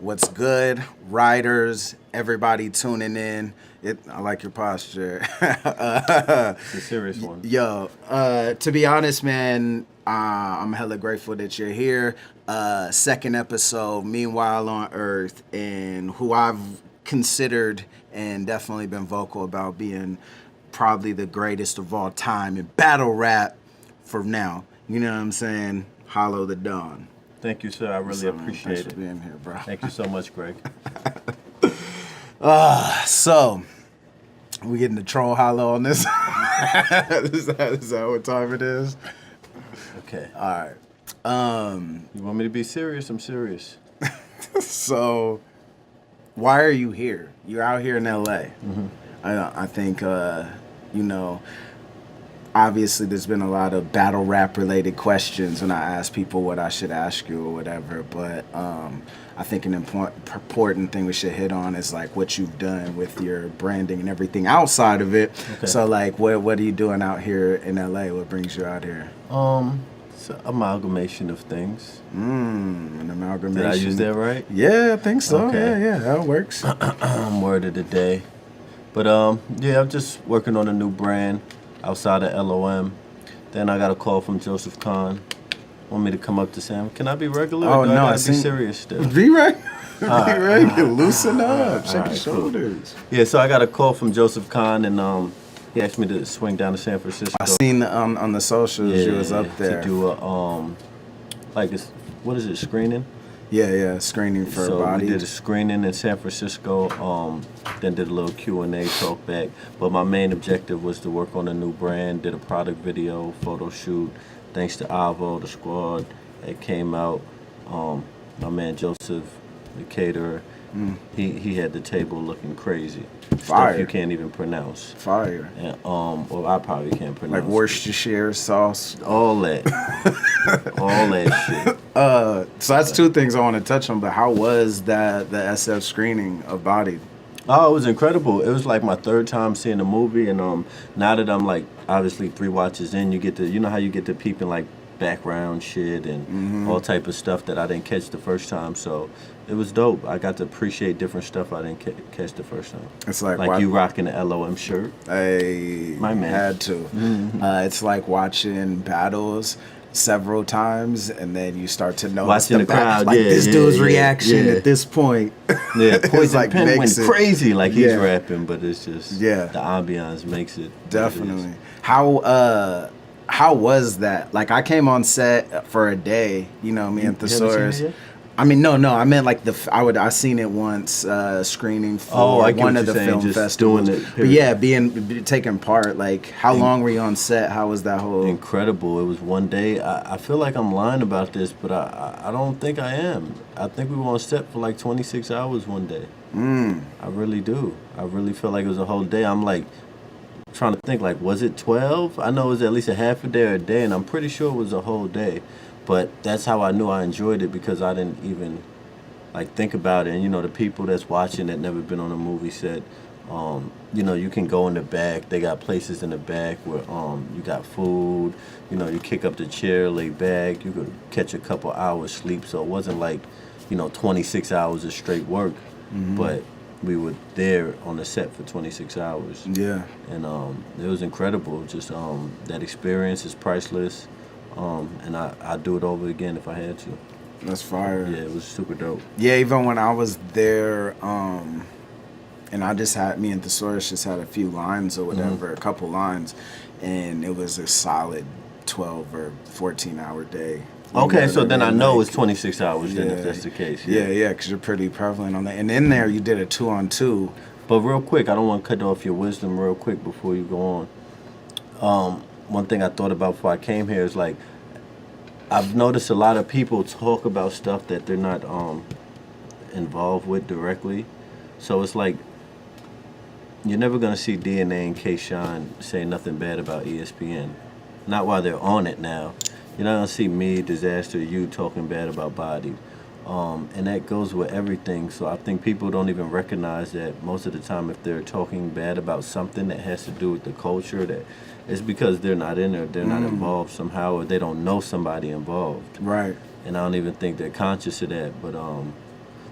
What's good, riders? Everybody tuning in. I like your posture. It's a serious one. Yo, to be honest, man, I'm hella grateful that you're here. Second episode, Meanwhile on Earth, and who I've considered and definitely been vocal about being probably the greatest of all time in battle rap for now. You know what I'm saying? Hollow the Dawn. Thank you, sir. I really appreciate Thanks for being here, bro. Thank you so much, Greg. So, we getting the troll hollow on this? is that what time it is? Okay. All right. You want me to be serious? I'm serious. So, why are you here? You're out here in L.A. Mm-hmm. I think, obviously there's been a lot of battle rap related questions when I ask people what I should ask you or whatever, but I think an important thing we should hit on is like what you've done with your branding and everything outside of it. Okay. So like what are you doing out here in LA? What brings you out here? It's an amalgamation of things. An amalgamation. Did I use that right? Yeah, I think so. Okay. Yeah, that works. Word of the day. But yeah, I'm just working on a new brand outside of LOM. Then I got a call from Joseph Kahn. Want me to come up to Sam? Can I be regular? Oh, or no, I gotta be serious still. Be regular. Be regular. Loosen up. Shake your shoulders. Cool. Yeah, so I got a call from Joseph Kahn, and he asked me to swing down to San Francisco. I seen on the socials you was up there. To do a what is it, screening? Yeah, screening for Body. We did a screening in San Francisco, then did a little Q&A talk back. But my main objective was to work on a new brand, did a product video, photo shoot. Thanks to Avo, the squad that came out. My man Joseph, the caterer, he had the table looking crazy. Fire. Stuff you can't even pronounce. Fire. And, well, I probably can't pronounce. Like Worcestershire sauce. All that. All that shit. So that's two things I want to touch on, but how was the SF screening of Body? Oh, it was incredible. It was like my third time seeing the movie, and now that I'm like obviously 3 watches in, you know how you get to peeping like background shit and all type of stuff that I didn't catch the first time. So it was dope. I got to appreciate different stuff I didn't catch the first time. It's like you rocking the LOM shirt. My man had to. It's like watching battles several times, and then you start to notice watching the crowd. Like this dude's reaction at this point. Yeah, Poison like Pen went crazy like he's rapping, but it's just the ambiance makes it. Definitely. How was that? Like I came on set for a day, me and Thesaurus. I mean, no. I meant like I seen it once screening for one of the film festivals. But yeah, taking part. Like, how long were you on set? How was that whole? Incredible. It was one day. I feel like I'm lying about this, but I don't think I am. I think we were on set for like 26 hours one day. I really do. I really feel like it was a whole day. I'm like trying to think, like, was it 12? I know it was at least a half a day or a day, and I'm pretty sure it was a whole day. But that's how I knew I enjoyed it, because I didn't even like think about it. And the people that's watching that never been on a movie set, you can go in the back. They got places in the back where you got food. You kick up the chair, lay back. You could catch a couple hours sleep. So it wasn't like 26 hours of straight work, but we were there on the set for 26 hours. Yeah, and it was incredible. Just that experience is priceless. And I'd do it over again if I had to. That's fire. Yeah, it was super dope. Yeah, even when I was there, and I just had, me and Thesaurus just had a few lines or whatever, a couple lines, and it was a solid 12 or 14 hour day. Okay, so then I know it's 26 hours then if that's the case. Yeah, because you're pretty prevalent on that. And in there, you did a 2-on-2. But real quick, I don't want to cut off your wisdom real quick before you go on. One thing I thought about before I came here is like, I've noticed a lot of people talk about stuff that they're not involved with directly. So it's like, you're never going to see DNA and K-Shine say nothing bad about ESPN. Not while they're on it now. You're not going to see me, Disaster, you talking bad about Body. And that goes with everything. So I think people don't even recognize that most of the time if they're talking bad about something that has to do with the culture, that it's because they're not in there, they're not involved somehow, or they don't know somebody involved. Right. And I don't even think they're conscious of that. But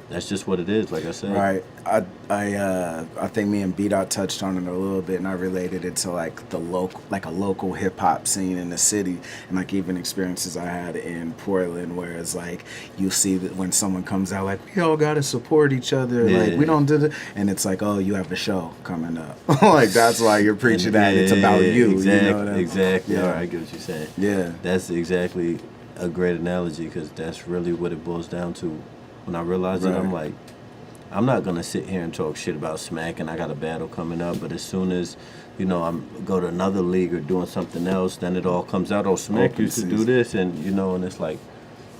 that's just what it is. Like I said, Right. I think me and B-Dot touched on it a little bit, and I related it to like the local, like a local hip hop scene in the city, and like even experiences I had in Portland, where it's like you see that when someone comes out, like we all gotta support each other, Yeah. like we don't do it, and it's like, oh, you have a show coming up, like that's why you're preaching that. It's about you. Exactly. You know what I mean? Exactly. Yeah. All right, I get what you're saying. Yeah. That's exactly a great analogy because that's really what it boils down to. When I realized it, I'm like, I'm not gonna sit here and talk shit about Smack, and I got a battle coming up. But as soon as, you know, I'm go to another league or doing something else, then it all comes out. Oh, Smack used to do this, and you know, and it's like,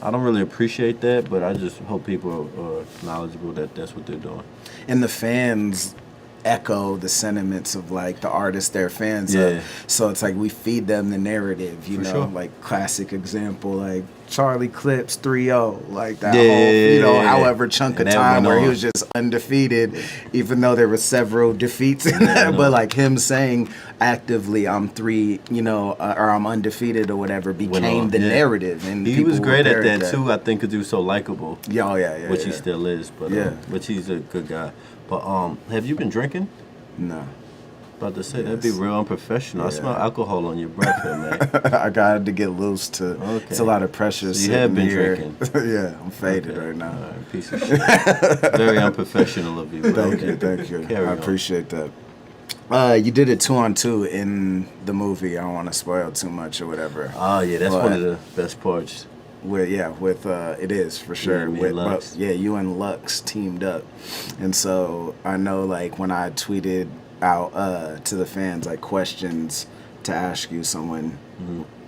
I don't really appreciate that, but I just hope people are knowledgeable that that's what they're doing. And the fans echo the sentiments of like the artists they're fans of. So it's like we feed them the narrative, you know, sure. Like classic example, like Charlie Clips 3-0, like that whole, you know, however chunk of time where he was just undefeated, even though there were several defeats in that. But like him saying actively, I'm 3, you know, or I'm undefeated or whatever, became the narrative. And he was great at that too, I think, because he was so likable. Yeah. Which he still is, but which he's a good guy. But have you been drinking? No. About to say, that'd be real unprofessional. I smell alcohol on your breath here, man. I got to get loose to. Okay. It's a lot of pressure. So you have been drinking. Yeah, I'm faded right now. All right, piece of shit. Very unprofessional of you. Thank you. I appreciate that. You did it 2-on-2 in the movie. I don't want to spoil too much or whatever. Oh yeah, that's one of the best parts. With it is for sure. You and Lux teamed up, and so I know like when I tweeted out to the fans like questions to ask you, someone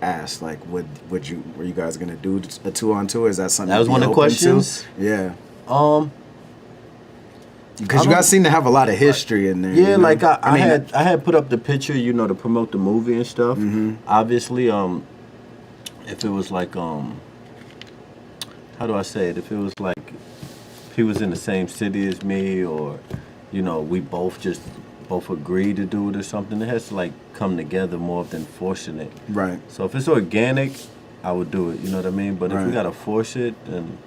asked like, were you guys gonna do a 2-on-2? Is that something that was one of the questions? Yeah. Because you guys seem to have a lot of history in there. Yeah, you know? like I had put up the picture, you know, to promote the movie and stuff. Obviously, if it was like how do I say it? If it was like, if he was in the same city as me, or, you know, we both agreed to do it or something, it has to like come together more than forcing it. Right. So if it's organic, I would do it. You know what I mean? But if we gotta force it, then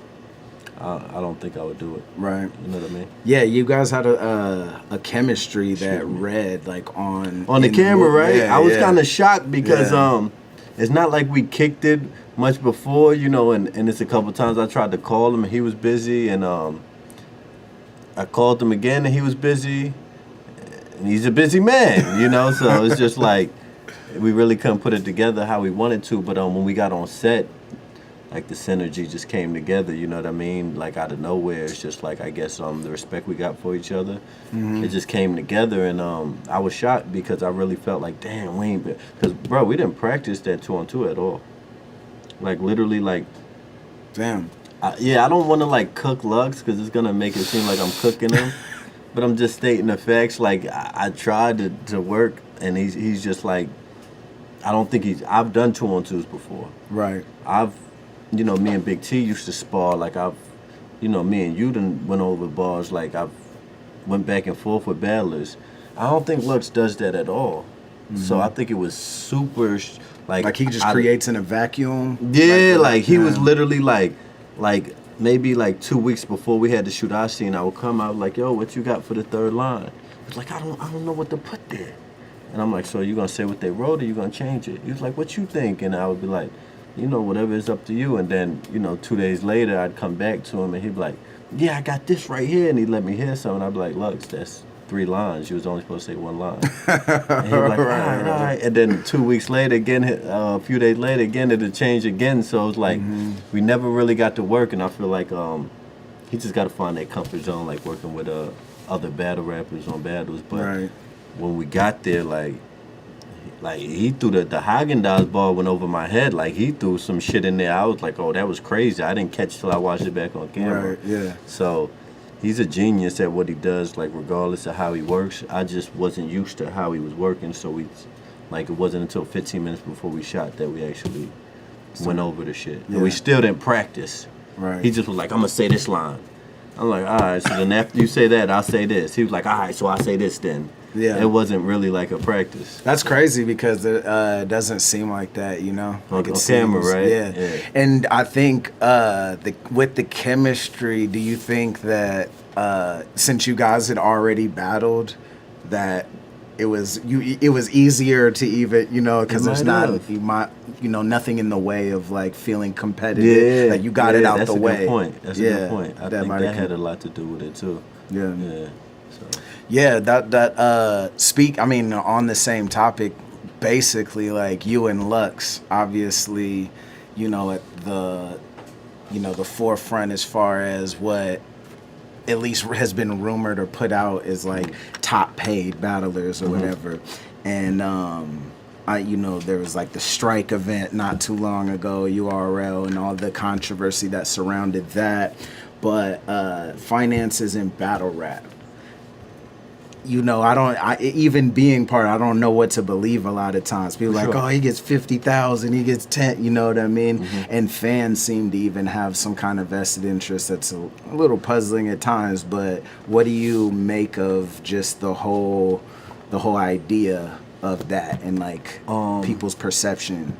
I don't think I would do it. Right. You know what I mean? Yeah, you guys had a chemistry that read like on the camera, right? Yeah, I was kind of shocked because it's not like we kicked it much before, you know, and it's a couple times I tried to call him and he was busy, and I called him again and he was busy, and he's a busy man, you know, so it's just like we really couldn't put it together how we wanted to, but when we got on set, like the synergy just came together, you know what I mean? Like out of nowhere, it's just like, I guess the respect we got for each other, it just came together, and I was shocked because I really felt like, damn, we ain't been, because bro, we didn't practice that 2-on-2 at all. Like literally, like, damn. I don't want to like cook Lux because it's gonna make it seem like I'm cooking him, but I'm just stating the facts. Like I tried to work, and he's just like, I don't think I've done 2-on-2s before. Right. You know, me and Big T used to spar. Like you know, me and you done went over bars. Like I've went back and forth with battlers. I don't think Lux does that at all. So I think it was super. Like he just creates in a vacuum. Yeah, like he was literally like maybe like 2 weeks before we had to shoot our scene, I would come out like, yo, what you got for the third line? It's like, I don't know what to put there. And I'm like, so you gonna say what they wrote or you gonna change it? He was like, what you think? And I would be like, you know, whatever is up to you. And then, you know, 2 days later I'd come back to him and he'd be like, yeah, I got this right here, and he'd let me hear something. I'd be like, Lux, that's 3 lines. You was only supposed to say 1 line. And he'd be like, all right. And then 2 weeks later, again, a few days later, again, it'd change again. So it was like, we never really got to work. And I feel like he just got to find that comfort zone, like working with other battle rappers on battles. But when we got there, like he threw the Haagen-Dazs ball went over my head. Like he threw some shit in there. I was like, oh, that was crazy. I didn't catch till I watched it back on camera. Right, yeah. So he's a genius at what he does, like regardless of how he works. I just wasn't used to how he was working, so it wasn't until 15 minutes before we shot that we actually went over the shit. And we still didn't practice. Right. He just was like, I'm gonna say this line. I'm like, all right. So then after you say that, I'll say this. He was like, all right. So I say this then. Yeah. It wasn't really like a practice. That's crazy because it doesn't seem like that, you know? Like On camera, right? Yeah. And I think with the chemistry, do you think that since you guys had already battled, that it was easier to even, you know, because there's nothing in the way of like feeling competitive. Yeah. Like you got it out that's the way. Good point. That's a good point. I think that had a lot to do with it too. Yeah. Yeah. So. Yeah, on the same topic, basically like you and Lux, obviously, you know, at the forefront as far as what at least has been rumored or put out as like top paid battlers or whatever. And there was like the strike event not too long ago, URL, and all the controversy that surrounded that. But finances in battle rap. You know, even being part, I don't know what to believe a lot of times. People are like, oh, he gets 50,000, he gets 10, you know what I mean? And fans seem to even have some kind of vested interest that's a little puzzling at times. But what do you make of just the whole idea of that and like people's perception?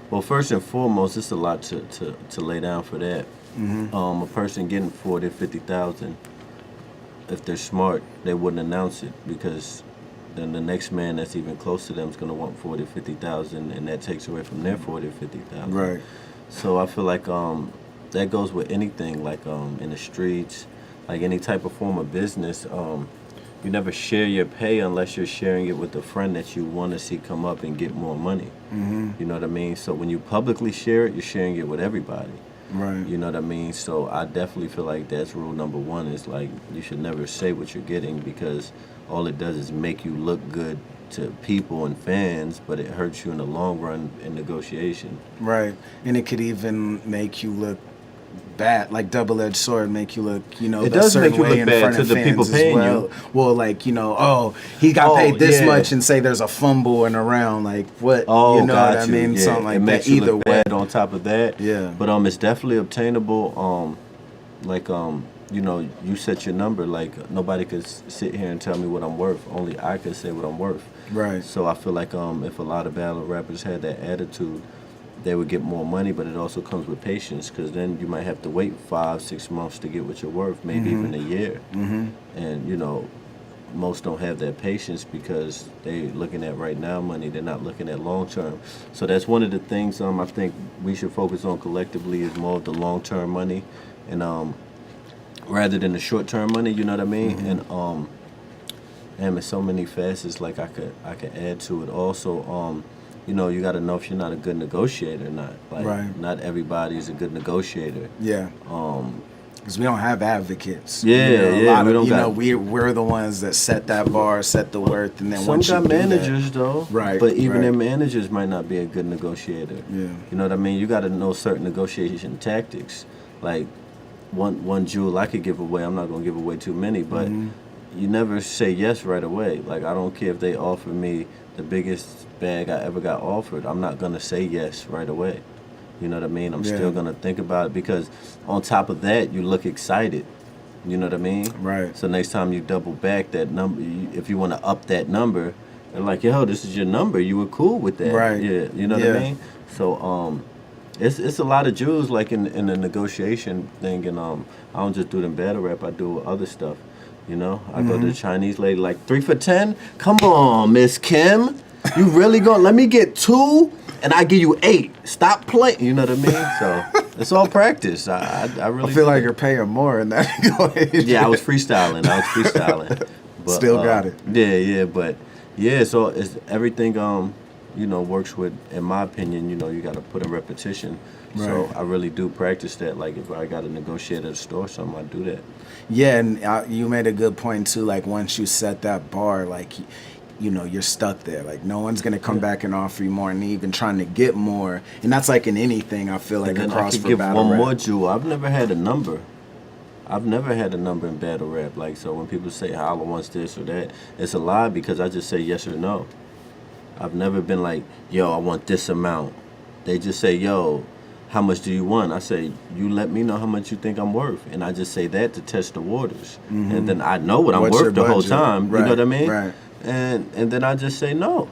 Well, first and foremost, it's a lot to lay down for that. A person getting 40, 50,000. If they're smart, they wouldn't announce it because then the next man that's even close to them is going to want 40, 50,000, and that takes away from their 40 or 50,000. Right. So I feel like that goes with anything, like in the streets, like any type of form of business. You never share your pay unless you're sharing it with a friend that you want to see come up and get more money. You know what I mean? So when you publicly share it, you're sharing it with everybody. Right. You know what I mean? So I definitely feel like that's rule number one is like you should never say what you're getting because all it does is make you look good to people and fans, but it hurts you in the long run in negotiation. Right. And it could even make you look bad, like double-edged sword, make you look, you know, it does make you look bad to the people paying you. Well, like, you know, oh, he got paid this much, and say there's a fumble in a round, like what? Oh, you know what I mean? Yeah. Something like it that. Makes you Either look way. Bad on top of that. Yeah. But it's definitely obtainable. You know, you set your number. Like nobody could sit here and tell me what I'm worth. Only I could say what I'm worth. Right. So I feel like if a lot of battle rappers had that attitude, they would get more money, but it also comes with patience because then you might have to wait 5-6 months to get what you're worth, maybe even a year. And, you know, most don't have that patience because they're looking at right now money. They're not looking at long term. So that's one of the things I think we should focus on collectively is more of the long term money and rather than the short term money, you know what I mean? And there's so many facets like I could add to it. Also, you know, you got to know if you're not a good negotiator or not. Like, not everybody is a good negotiator. Yeah. Because we don't have advocates. Yeah, we don't. We're the ones that set that bar, set the worth, and then some once you got do managers that, though. Right. But even their managers might not be a good negotiator. Yeah. You know what I mean? You got to know certain negotiation tactics. Like one jewel I could give away. I'm not gonna give away too many, but you never say yes right away. Like I don't care if they offer me the biggest bag I ever got offered. I'm not gonna say yes right away. You know what I mean? I'm still gonna think about it because on top of that, you look excited. You know what I mean? Right. So next time you double back that number, if you want to up that number, they're like, yo, this is your number. You were cool with that. Right. Yeah. You know what I mean? So it's a lot of jewels like in the negotiation thing, and I don't just do it in battle rap. I do other stuff. You know, I go to the Chinese lady like 3 for 10. Come on, Miss Kim, you really gonna let me get 2 and I give you 8? Stop playing. You know what I mean? So it's all practice. I really feel like you're paying more in that. Yeah, I was freestyling. But, still got it. Yeah, but yeah. So it's everything. You know, works with. In my opinion, you know, you got to put in repetition. Right. So I really do practice that. Like if I got to negotiate at a store or something, I do that. Yeah, and you made a good point too. Like once you set that bar, like you know, you're stuck there. Like no one's gonna come back and offer you more, and even trying to get more. And that's like in anything. I feel like across for give battle one rap. more jewel. I've never had a number. I've never had a number in battle rap. Like so, when people say Holla wants this or that, it's a lie because I just say yes or no. I've never been like, yo, I want this amount. They just say, yo, how much do you want? I say, you let me know how much you think I'm worth. And I just say that to test the waters. And then I know what I'm What's your worth the whole budget? time. Right, You know what I mean? right. And then I just say no.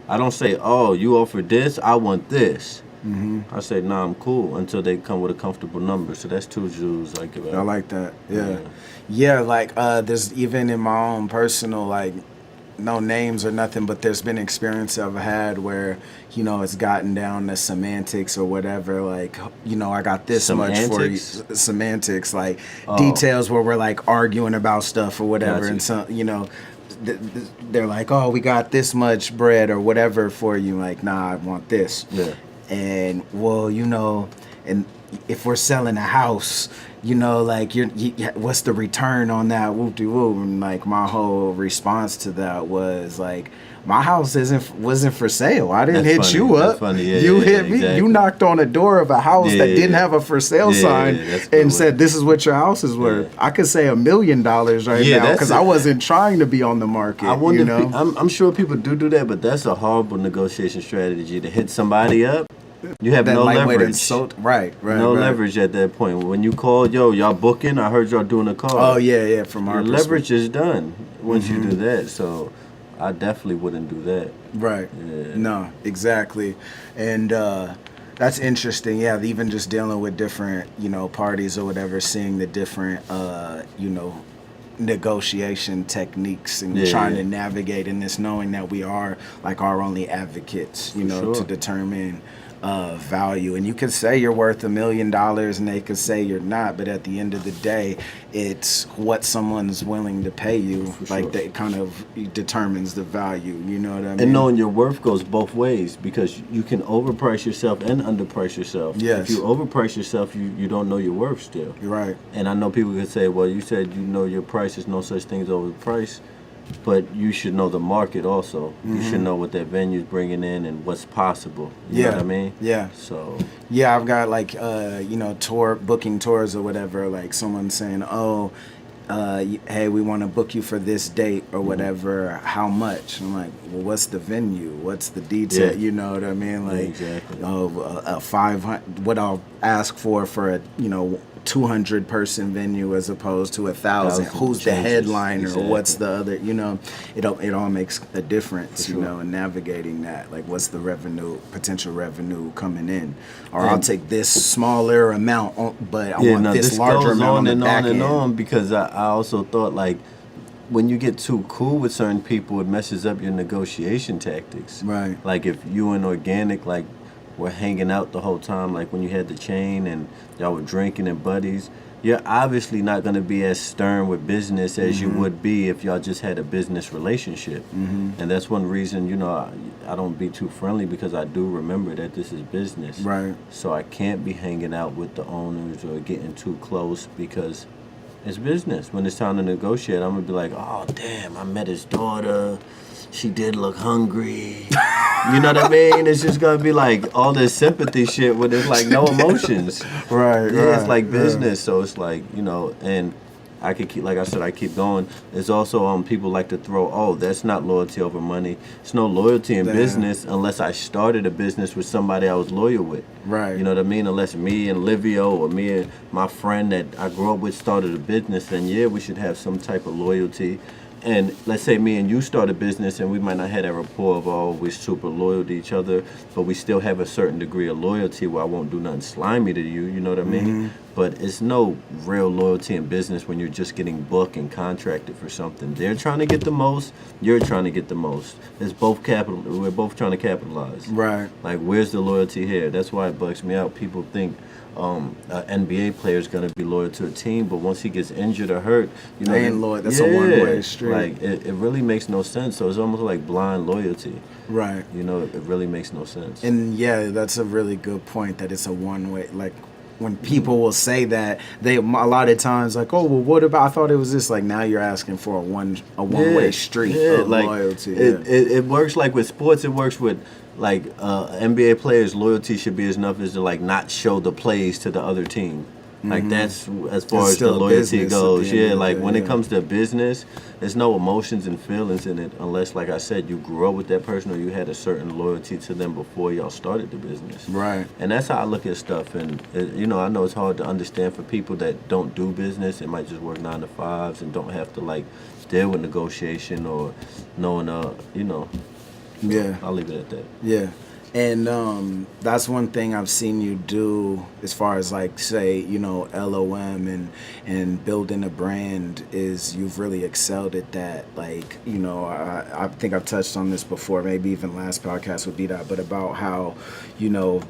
I don't say, oh, you offer this, I want this. I say, nah, I'm cool until they come with a comfortable number. So that's 2 Jews I give out. I like that. Yeah, like there's even in my own personal, like, no names or nothing, but there's been experience I've had where, you know, it's gotten down to semantics or whatever, like, you know, I got this much for you. Semantics, like details where we're like arguing about stuff or whatever. Gotcha. And so, you know, they're like, oh, we got this much bread or whatever for you. Like, nah, I want this. Yeah. And, well, you know, and if we're selling a house, you know, like, what's the return on that? Whoop-de-whoop. And, like, my whole response to that was, like, my house wasn't for sale. I didn't hit you up. That's funny. Yeah, you yeah, hit me. exactly. You knocked on a door of a house that didn't have a for sale sign and said, this is what your house is worth. I could say $1 million right now because I wasn't trying to be on the market. I wonder, you know? I'm sure people do that, but that's a horrible negotiation strategy to hit somebody up. You have no leverage. Right. No leverage at that point. When you call, yo, y'all booking? I heard y'all doing a call. Oh, yeah, from our perspective. Leverage is done once you do that. So I definitely wouldn't do that. Right. Yeah. No, exactly. And that's interesting. Yeah, even just dealing with different, you know, parties or whatever, seeing the different, you know, negotiation techniques and trying to navigate in this, knowing that we are like our only advocates, you know, to determine value. And you could say you're worth $1 million and they could say you're not, but at the end of the day, it's what someone's willing to pay you. That kind of determines the value, you know what I mean? And knowing your worth goes both ways because you can overprice yourself and underprice yourself. Yes. If you overprice yourself, you don't know your worth still. You're right. And I know people could say, well, you said you know your price, there's no such thing as overpriced. But you should know the market also. You should know what that venue's bringing in and what's possible. You know what I mean? Yeah. So. Yeah, I've got like, you know, booking tours or whatever. Like someone saying, oh, hey, we want to book you for this date or whatever. How much? I'm like, well, what's the venue? What's the detail? You know what I mean? Like, exactly. A 500. What I'll ask for a, you know, 200 person venue as opposed to 1,000. Who's the headliner? Exactly. What's the other? You know, it all makes a difference. You know, in navigating that. Like, what's the potential revenue coming in? Or I'll take this smaller amount, but I want this larger amount on the back end. On because I also thought like when you get too cool with certain people, it messes up your negotiation tactics. Right. Like if you and Organic like were hanging out the whole time, like when you had the chain and y'all were drinking and buddies, you're obviously not going to be as stern with business as you would be if y'all just had a business relationship. And that's one reason, you know, I don't be too friendly because I do remember that this is business. Right. So I can't be hanging out with the owners or getting too close because it's business. When it's time to negotiate, I'm going to be like, oh, damn, I met his daughter. She did look hungry. You know what I mean? It's just gonna be like all this sympathy shit where there's like no emotions. Right. It's like business, so it's like, you know, and I could keep, like I said, I keep going. There's also people like to throw, oh, that's not loyalty over money. It's no loyalty in business unless I started a business with somebody I was loyal with. Right. You know what I mean? Unless me and Livio or me and my friend that I grew up with started a business, then yeah, we should have some type of loyalty. And let's say me and you start a business and we might not have that rapport of, oh, we're super loyal to each other, but we still have a certain degree of loyalty where I won't do nothing slimy to you, you know what I mean? But it's no real loyalty in business when you're just getting booked and contracted for something. They're trying to get the most, you're trying to get the most. It's both we're both trying to capitalize. Right. Like, where's the loyalty here? That's why it bugs me out. People think an NBA player is going to be loyal to a team, but once he gets injured or hurt, you know, they ain't loyal. That's a one-way street. Like it really makes no sense. So it's almost like blind loyalty. Right. You know, it really makes no sense. And yeah, that's a really good point. That it's a one-way. Like when people will say that, they a lot of times like, oh, well, what about? I thought it was this. Like now you're asking for a one-way street of like, loyalty. It works like with sports. It works with. Like NBA players' loyalty should be enough as to like not show the plays to the other team. Like that's as far It's as the still a loyalty business at goes. the end Yeah, of the like day, when it yeah. comes to business, there's no emotions and feelings in it unless, like I said, you grew up with that person or you had a certain loyalty to them before y'all started the business. Right. And that's how I look at stuff. And you know, I know it's hard to understand for people that don't do business. It might just work 9 to 5s and don't have to like deal with negotiation or knowing, you know. So Yeah. I'll leave it at that. Yeah. And that's one thing I've seen you do as far as like say, you know, LOM and building a brand is you've really excelled at that. Like, you know, I think I've touched on this before, maybe even last podcast would be that, but about how, you know,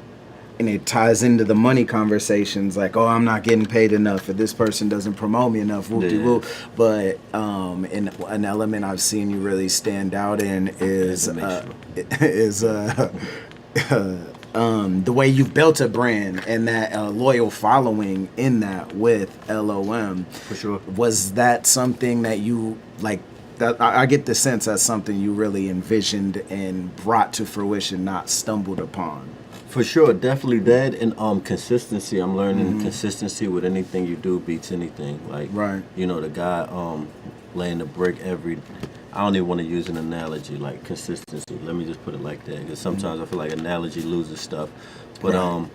and it ties into the money conversations like, oh, I'm not getting paid enough, or this person doesn't promote me enough, whoop-de-whoop. But in an element I've seen you really stand out in is the way you've built a brand and that loyal following in that with LOM. For sure. Was that something that you like? That I get the sense that's something you really envisioned and brought to fruition, not stumbled upon. For sure, definitely that, and consistency. I'm learning consistency with anything you do beats anything. Like, Right. you know, the guy laying the brick every. I don't even want to use an analogy like consistency. Let me just put it like that, because sometimes I feel like analogy loses stuff. But Right.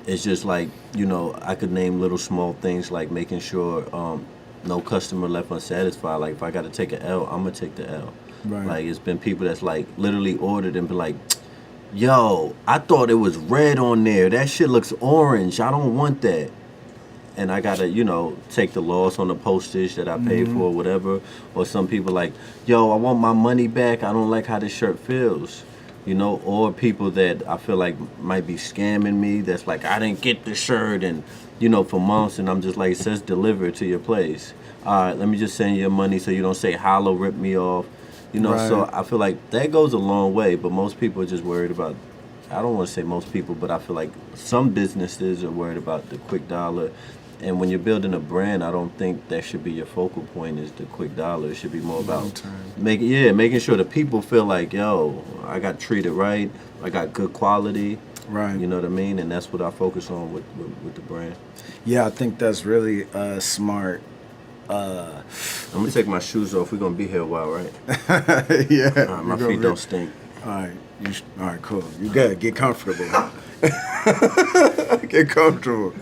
it's just like, you know, I could name little small things like making sure no customer left unsatisfied. Like if I got to take an L, I'm gonna take the L. Right. Like it's been people that's like literally ordered and be like, yo, I thought it was red on there. That shit looks orange. I don't want that. And I gotta, you know, take the loss on the postage that I paid for or whatever. Or some people like, yo, I want my money back. I don't like how this shirt feels. You know, or people that I feel like might be scamming me. That's like, I didn't get the shirt and, you know, for months. And I'm just like, it says deliver to your place. All right, let me just send you your money so you don't say hollow, rip me off. You know, Right. so I feel like that goes a long way. But most people are just worried about, I don't want to say most people, but I feel like some businesses are worried about the quick dollar. And when you're building a brand, I don't think that should be your focal point is the quick dollar. It should be more about making sure the people feel like, yo, I got treated right, I got good quality. Right. You know what I mean? And that's what I focus on with the brand. Yeah, I think that's really smart. I'm gonna take my shoes off. We're gonna be here a while, right? Yeah. My feet don't stink. All right. All right, cool. You good. Get comfortable. Get comfortable.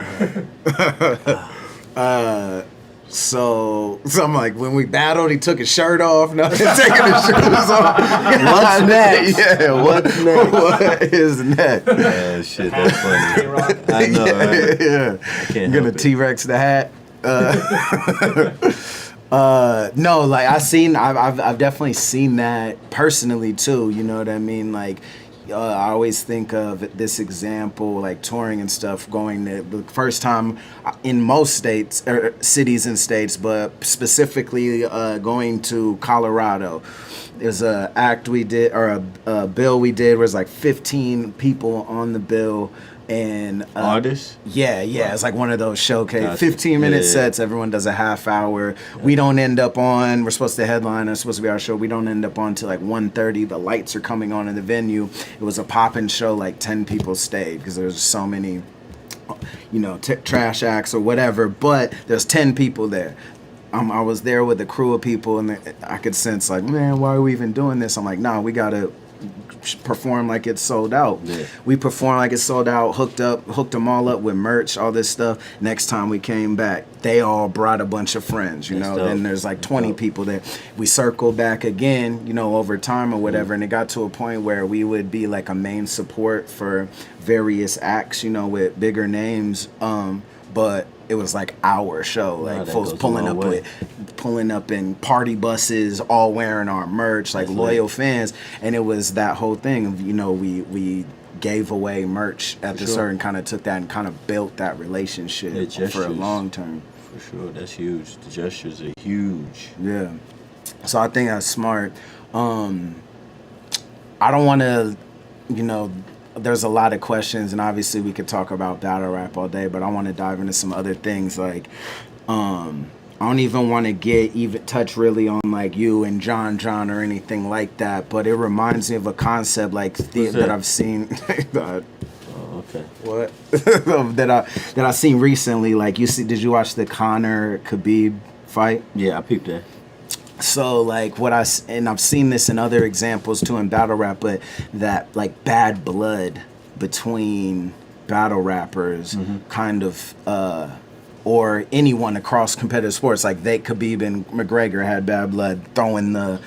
So I'm like, when we battled, he took his shirt off. No, he's taking his shoes off. What's next? Yeah, What's next? What is next? Shit, that's funny. I know, right? Yeah. I can't You're gonna help it. T-Rex the hat. No, like I've definitely seen that personally too. You know what I mean? Like, I always think of this example, like touring and stuff. Going to the first time in most states, or cities and states, but specifically going to Colorado. There's a act we did, or a bill we did, where it was like 15 people on the bill. And Artists? yeah, it's like one of those showcase Gotcha. 15-minute Yeah. sets. Everyone does a half hour. We don't end up on. We're supposed to headline. It's supposed to be our show. We don't end up on till like 1:30. The lights are coming on in the venue. It was a poppin' show. Like 10 people stayed because there's so many, you know, trash acts or whatever. But there's 10 people there. I was there with a crew of people, and I could sense like, man, why are we even doing this? I'm like, nah, we gotta perform like it's sold out. Yeah. We performed like it's sold out, hooked them all up with merch, all this stuff. Next time we came back, they all brought a bunch of friends, you That's know. dope. Then there's like 20 people there. We circled back again, you know, over time or whatever, and it got to a point where we would be like a main support for various acts, you know, with bigger names. But it was like our show, like that folks goes a pulling long up way. pulling up in party buses, all wearing our merch, like That's loyal lit. fans. And it was that whole thing of, you know, we gave away merch at the sure. certain, kind of took that and kind of built that relationship Yeah, for a gestures. long term. For sure, that's huge. The gestures are huge. Yeah. So I think that's smart. I don't want to, you know, there's a lot of questions, and obviously we could talk about battle rap all day, but I want to dive into some other things. Like, I don't even want to touch really on like you and John or anything like that, but it reminds me of a concept like Who's that that? I've seen. Okay. Okay. What that I seen recently. Like did you watch the Conor Khabib fight? Yeah, I peeped that. So like and I've seen this in other examples too in battle rap, but that like bad blood between battle rappers kind of or anyone across competitive sports, like Khabib and McGregor had bad blood throwing the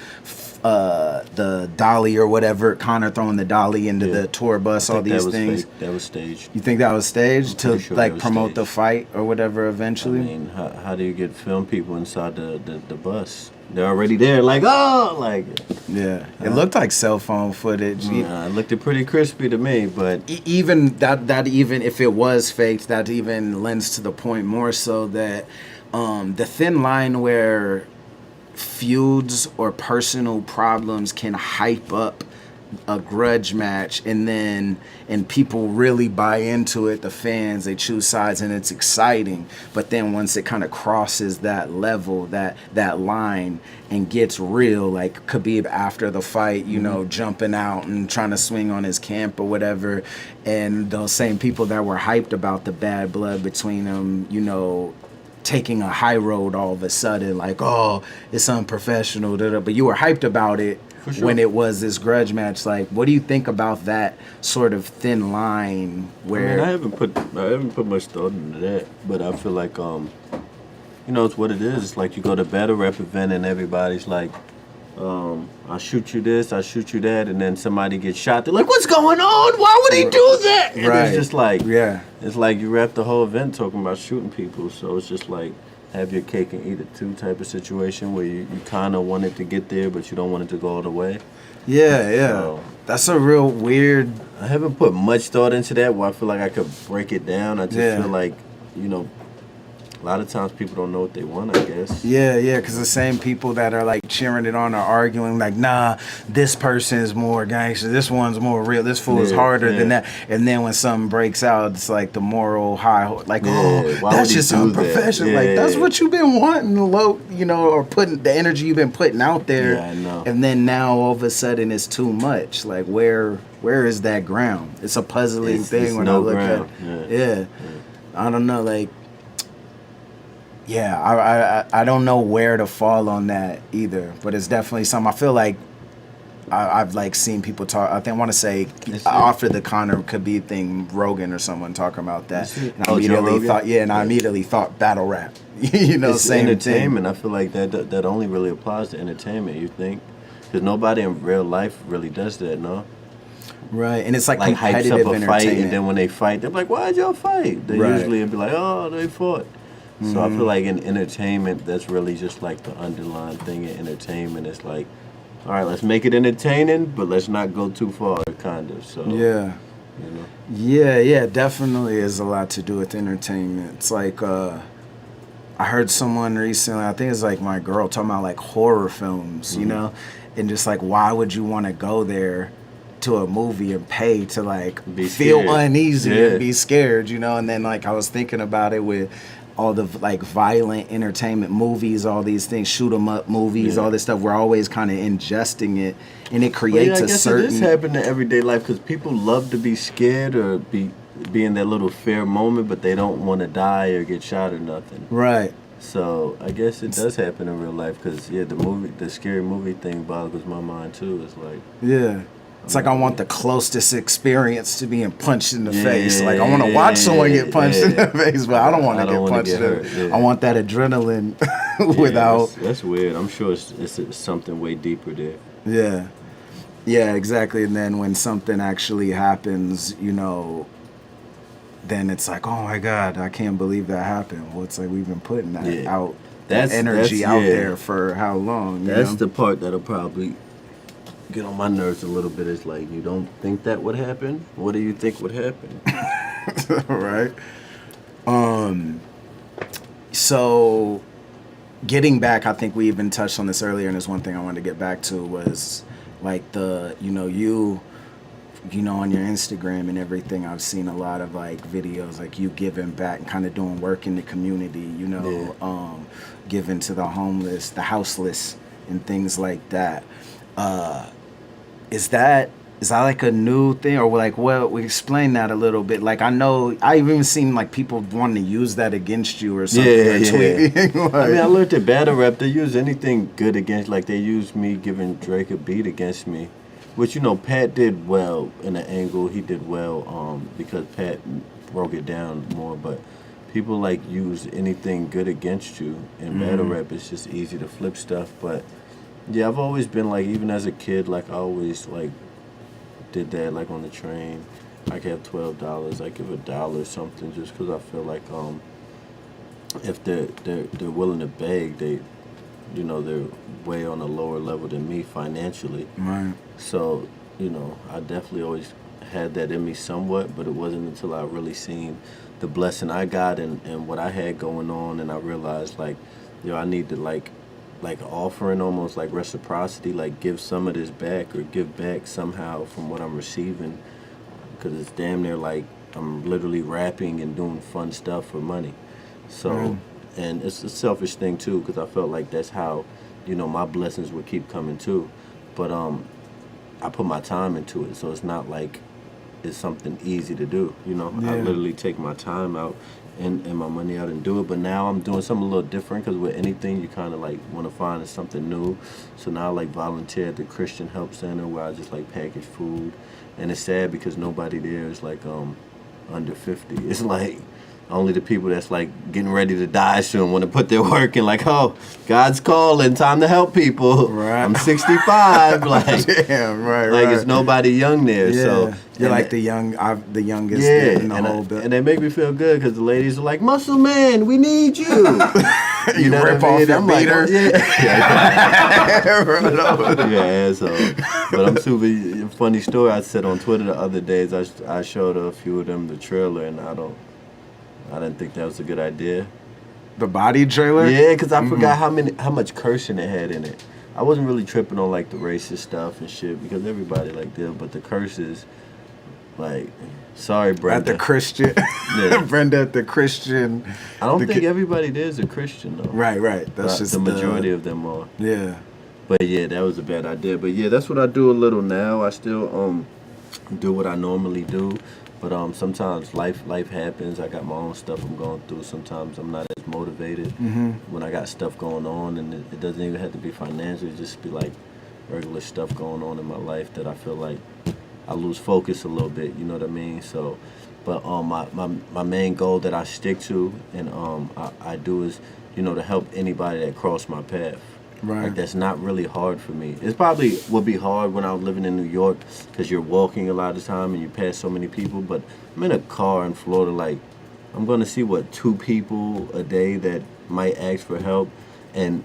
dolly or whatever, Conor throwing the dolly into the tour bus, all these things. That was staged. You think that was staged to Sure like promote the fight or whatever eventually? I mean, how do you get film people inside the bus? They're already there, like, oh, like. Yeah, it looked like cell phone footage. It looked pretty crispy to me, but even that even if it was faked, that even lends to the point more so that the thin line where feuds or personal problems can hype up a grudge match and people really buy into it, the fans, they choose sides and it's exciting, but then once it kind of crosses that level, that line and gets real, like Khabib after the fight, you know, jumping out and trying to swing on his camp or whatever, and those same people that were hyped about the bad blood between them, you know, taking a high road all of a sudden, like, oh, it's unprofessional, but you were hyped about it when it was this grudge match. Like, what do you think about that sort of thin line where... I mean, I haven't put much thought into that, but I feel like, you know, it's what it is. It's like you go to battle rap event and everybody's like, I shoot you this, I shoot you that, and then somebody gets shot. They're like, what's going on? Why would he do that? And Right. it's just like, Yeah. it's like you wrap the whole event talking about shooting people. So it's just like have your cake and eat it too type of situation where you kind of want it to get there, but you don't want it to go all the way. Yeah, yeah. So, that's a real weird... I haven't put much thought into that where I feel like I could break it down. I just feel like, you know, a lot of times people don't know what they want, I guess. Yeah, because the same people that are like cheering it on are arguing like, nah, this person is more gangster, this one's more real, this fool is harder than that. And then when something breaks out, it's like the moral high, like, that's just unprofessional. Like, that's what you've been wanting, you know, or putting the energy you've been putting out there. Yeah, I know. And then now all of a sudden it's too much. Like, where is that ground? It's a puzzling thing it's when no I look ground. at it. Yeah. I don't know, like, yeah, I don't know where to fall on that either, but it's definitely something. I feel like I've like seen people talk. I want to say after the Conor Khabib thing, Rogan or someone talking about that. And I immediately thought battle rap. You know, it's same entertainment. thing. I feel like that only really applies to entertainment. You think? Because nobody in real life really does that, no. Right, and it's like hypes competitive up a entertainment. fight, and then when they fight, they're like, "Why'd y'all fight?" They usually be like, "Oh, they fought." So I feel like in entertainment, that's really just like the underlying thing in entertainment. It's like, all right, let's make it entertaining, but let's not go too far, kind of. So yeah, you know. Yeah, definitely has a lot to do with entertainment. It's like I heard someone recently, I think it's like my girl, talking about like horror films, you know, and just like, why would you want to go there to a movie and pay to like feel uneasy and be scared, you know? And then like I was thinking about it with all the like violent entertainment movies, all these things, shoot 'em up movies, all this stuff. We're always kind of ingesting it, and it creates a certain. It does happen in everyday life because people love to be scared or be in that little fear moment, but they don't want to die or get shot or nothing. Right. So I guess it does happen in real life because the scary movie thing boggles my mind too. It's like It's like I want the closest experience to being punched in the face. Like I want to watch someone get punched in the face, but I don't want to get punched in the face. I want that adrenaline without. That's weird. I'm sure it's something way deeper there. Yeah, exactly. And then when something actually happens, you know, then it's like, oh my God, I can't believe that happened. Well, it's like we've been putting that out, that energy out there for how long? That's the part that'll probably get on my nerves a little bit. Is like, you don't think that would happen? What do you think would happen? Right. So getting back, I think we even touched on this earlier, and there's one thing I wanted to get back to was like you know, on your Instagram and everything, I've seen a lot of like videos like you giving back and kind of doing work in the community, you know, giving to the homeless, the houseless, and things like that. Is that Is that like a new thing, or like what? We explain that a little bit. Like I know I've even seen like people wanting to use that against you or something. Yeah, or yeah. tweeting. Like, I mean, I learned at battle rap, they use anything good against, like they used me giving Drake a beat against me, which, you know, Pat did well in the angle. He did well because Pat broke it down more, but people like use anything good against you in battle rap. It's just easy to flip stuff, but yeah, I've always been like, even as a kid, like I always like did that, like on the train. I could have $12. I give $1 or something just because I feel like if they're willing to beg, they, you know, they're way on a lower level than me financially. right. So, you know, I definitely always had that in me somewhat, but it wasn't until I really seen the blessing I got and what I had going on, and I realized like, I need to like offering, almost like reciprocity, like give some of this back or give back somehow from what I'm receiving, because it's damn near like I'm literally rapping and doing fun stuff for money. So, and it's a selfish thing too, because I felt like that's how, you know, my blessings would keep coming too. But I put my time into it, so it's not like it's something easy to do. You know, I literally take my time out and my money out and do it. But now I'm doing something a little different, because with anything you kind of like want to find something new. So now I like volunteer at the Christian Help Center, where I just like package food, and it's sad because nobody there is like under 50. It's like only the people that's like getting ready to die soon want to put their work in, like, oh, God's calling, time to help people. Right. I'm 65, like, Damn, right, like right. it's nobody young there. Yeah. So You're like the youngest yeah, in the whole building. and they make me feel good because the ladies are like, "Muscle man, we need you." You know rip what I off mean? your I'm like, beater. oh, yeah. Right over. Yeah, asshole. But I'm super. Funny story. I said on Twitter the other days. I showed a few of them the trailer, and I didn't think that was a good idea. The body trailer? Yeah, because I forgot how much cursing it had in it. I wasn't really tripping on like the racist stuff and shit, because everybody like did, but the curses, like, sorry, Brenda. At the Christian. Yeah. Brenda at the Christian. I don't think everybody there is a Christian though. Right. That's just the majority of them are. Yeah. But yeah, that was a bad idea. But yeah, that's what I do a little now. I still do what I normally do. But sometimes life happens. I got my own stuff I'm going through. Sometimes I'm not as motivated when I got stuff going on, and it doesn't even have to be financial. It just be like regular stuff going on in my life that I feel like I lose focus a little bit. You know what I mean? So, but my main goal that I stick to and I do is, you know, to help anybody that cross my path. Right. Like, that's not really hard for me. It probably would be hard when I was living in New York, because you're walking a lot of the time and you pass so many people. But I'm in a car in Florida, like, I'm going to see, 2 people a day that might ask for help. And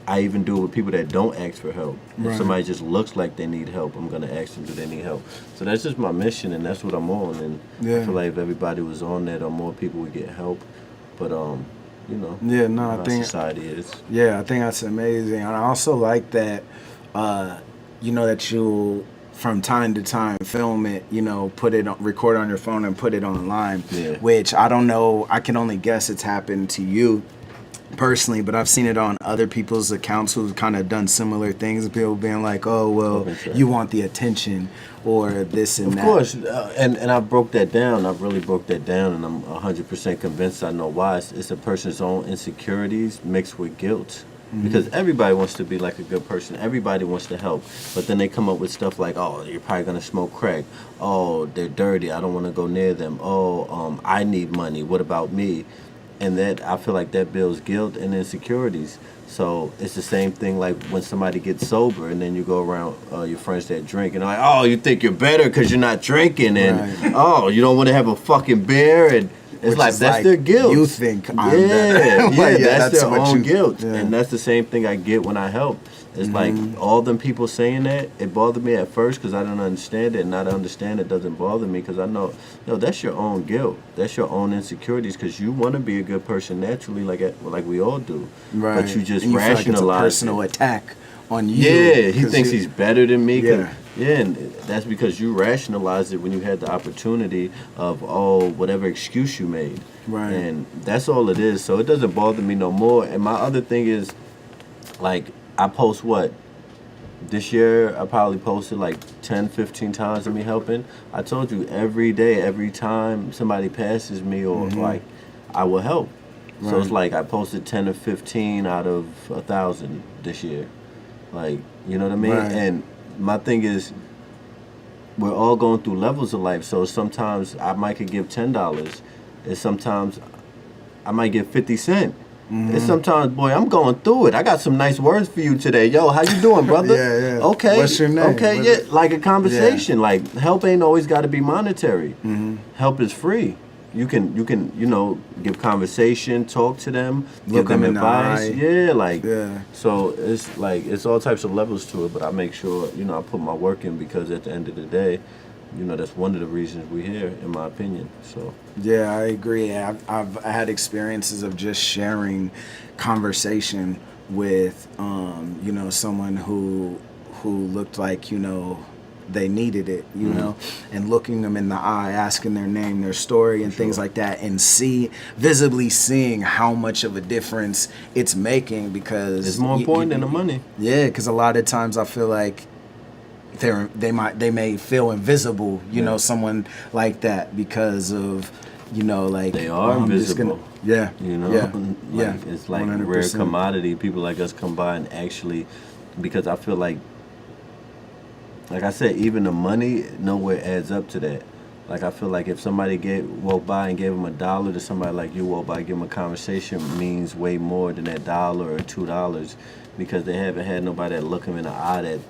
I even do it with people that don't ask for help. Right. If somebody just looks like they need help, I'm going to ask them, do they need help? So that's just my mission, and that's what I'm on. And I feel like if everybody was on that, or more people would get help. But, you know, I think society is. Yeah, I think that's amazing. And I also like that, you know, that you from time to time film it, you know, record on your phone and put it online. Yeah. Which I don't know. I can only guess it's happened to you personally, but I've seen it on other people's accounts who've kind of done similar things. People being like, "Oh, well, you want the attention," or this and that. Of course, and I broke that down. I really broke that down, and I'm 100% convinced I know why. It's a person's own insecurities mixed with guilt. Because everybody wants to be like a good person. Everybody wants to help. But then they come up with stuff like, oh, you're probably going to smoke crack. Oh, they're dirty. I don't want to go near them. Oh, I need money. What about me? And that, I feel like that builds guilt and insecurities. So it's the same thing like when somebody gets sober and then you go around your friends that drink and they're like, oh, you think you're better because you're not drinking, and oh, you don't want to have a fucking beer, and it's Which like is that's like, their guilt. you think I'm yeah, better. Like, that's their what own guilt, yeah. and that's the same thing I get when I help. It's like all them people saying that, it bothered me at first because I didn't understand it, and now to understand it doesn't bother me because I know, that's your own guilt. That's your own insecurities because you want to be a good person naturally, like we all do. Right. But you just and you rationalize feel like it's a personal it. attack on you. Yeah, he thinks he's better than me. Yeah. Yeah, and that's because you rationalized it when you had the opportunity of, whatever excuse you made. Right. And that's all it is. So it doesn't bother me no more. And my other thing is, like, I post This year, I probably posted like 10, 15 times of me helping. I told you every day, every time somebody passes me or like, I will help. So it's like I posted 10 or 15 out of 1,000 this year. Like, you know what I mean? Right. And my thing is, we're all going through levels of life. So sometimes I might could give $10, and sometimes I might give 50 cents. And sometimes, boy, I'm going through it. I got some nice words for you today. Yo, how you doing, brother? Yeah. Okay. What's your name? Okay, yeah. Like a conversation. Like, help ain't always got to be monetary. Help is free. You can, give conversation, talk to them, Look give them them in the advice. eye. Yeah. So it's like, it's all types of levels to it, but I make sure, I put my work in because at the end of the day, that's one of the reasons we're here, in my opinion. So Yeah, I agree. I've had experiences of just sharing conversation with, someone who looked like, they needed it, and looking them in the eye, asking their name, their story, and things like that, and visibly seeing how much of a difference it's making, because it's more important than the money. Yeah, because a lot of times I feel like they may feel invisible, someone like that, because of, They are invisible. Yeah. It's like 100%. Rare commodity. People like us come by and actually, because I feel like I said, even the money nowhere adds up to that. Like, I feel like if somebody walked by and gave them $1 to somebody like you, walk by, give them a conversation, means way more than that $1 or $2, because they haven't had nobody that look them in the eye that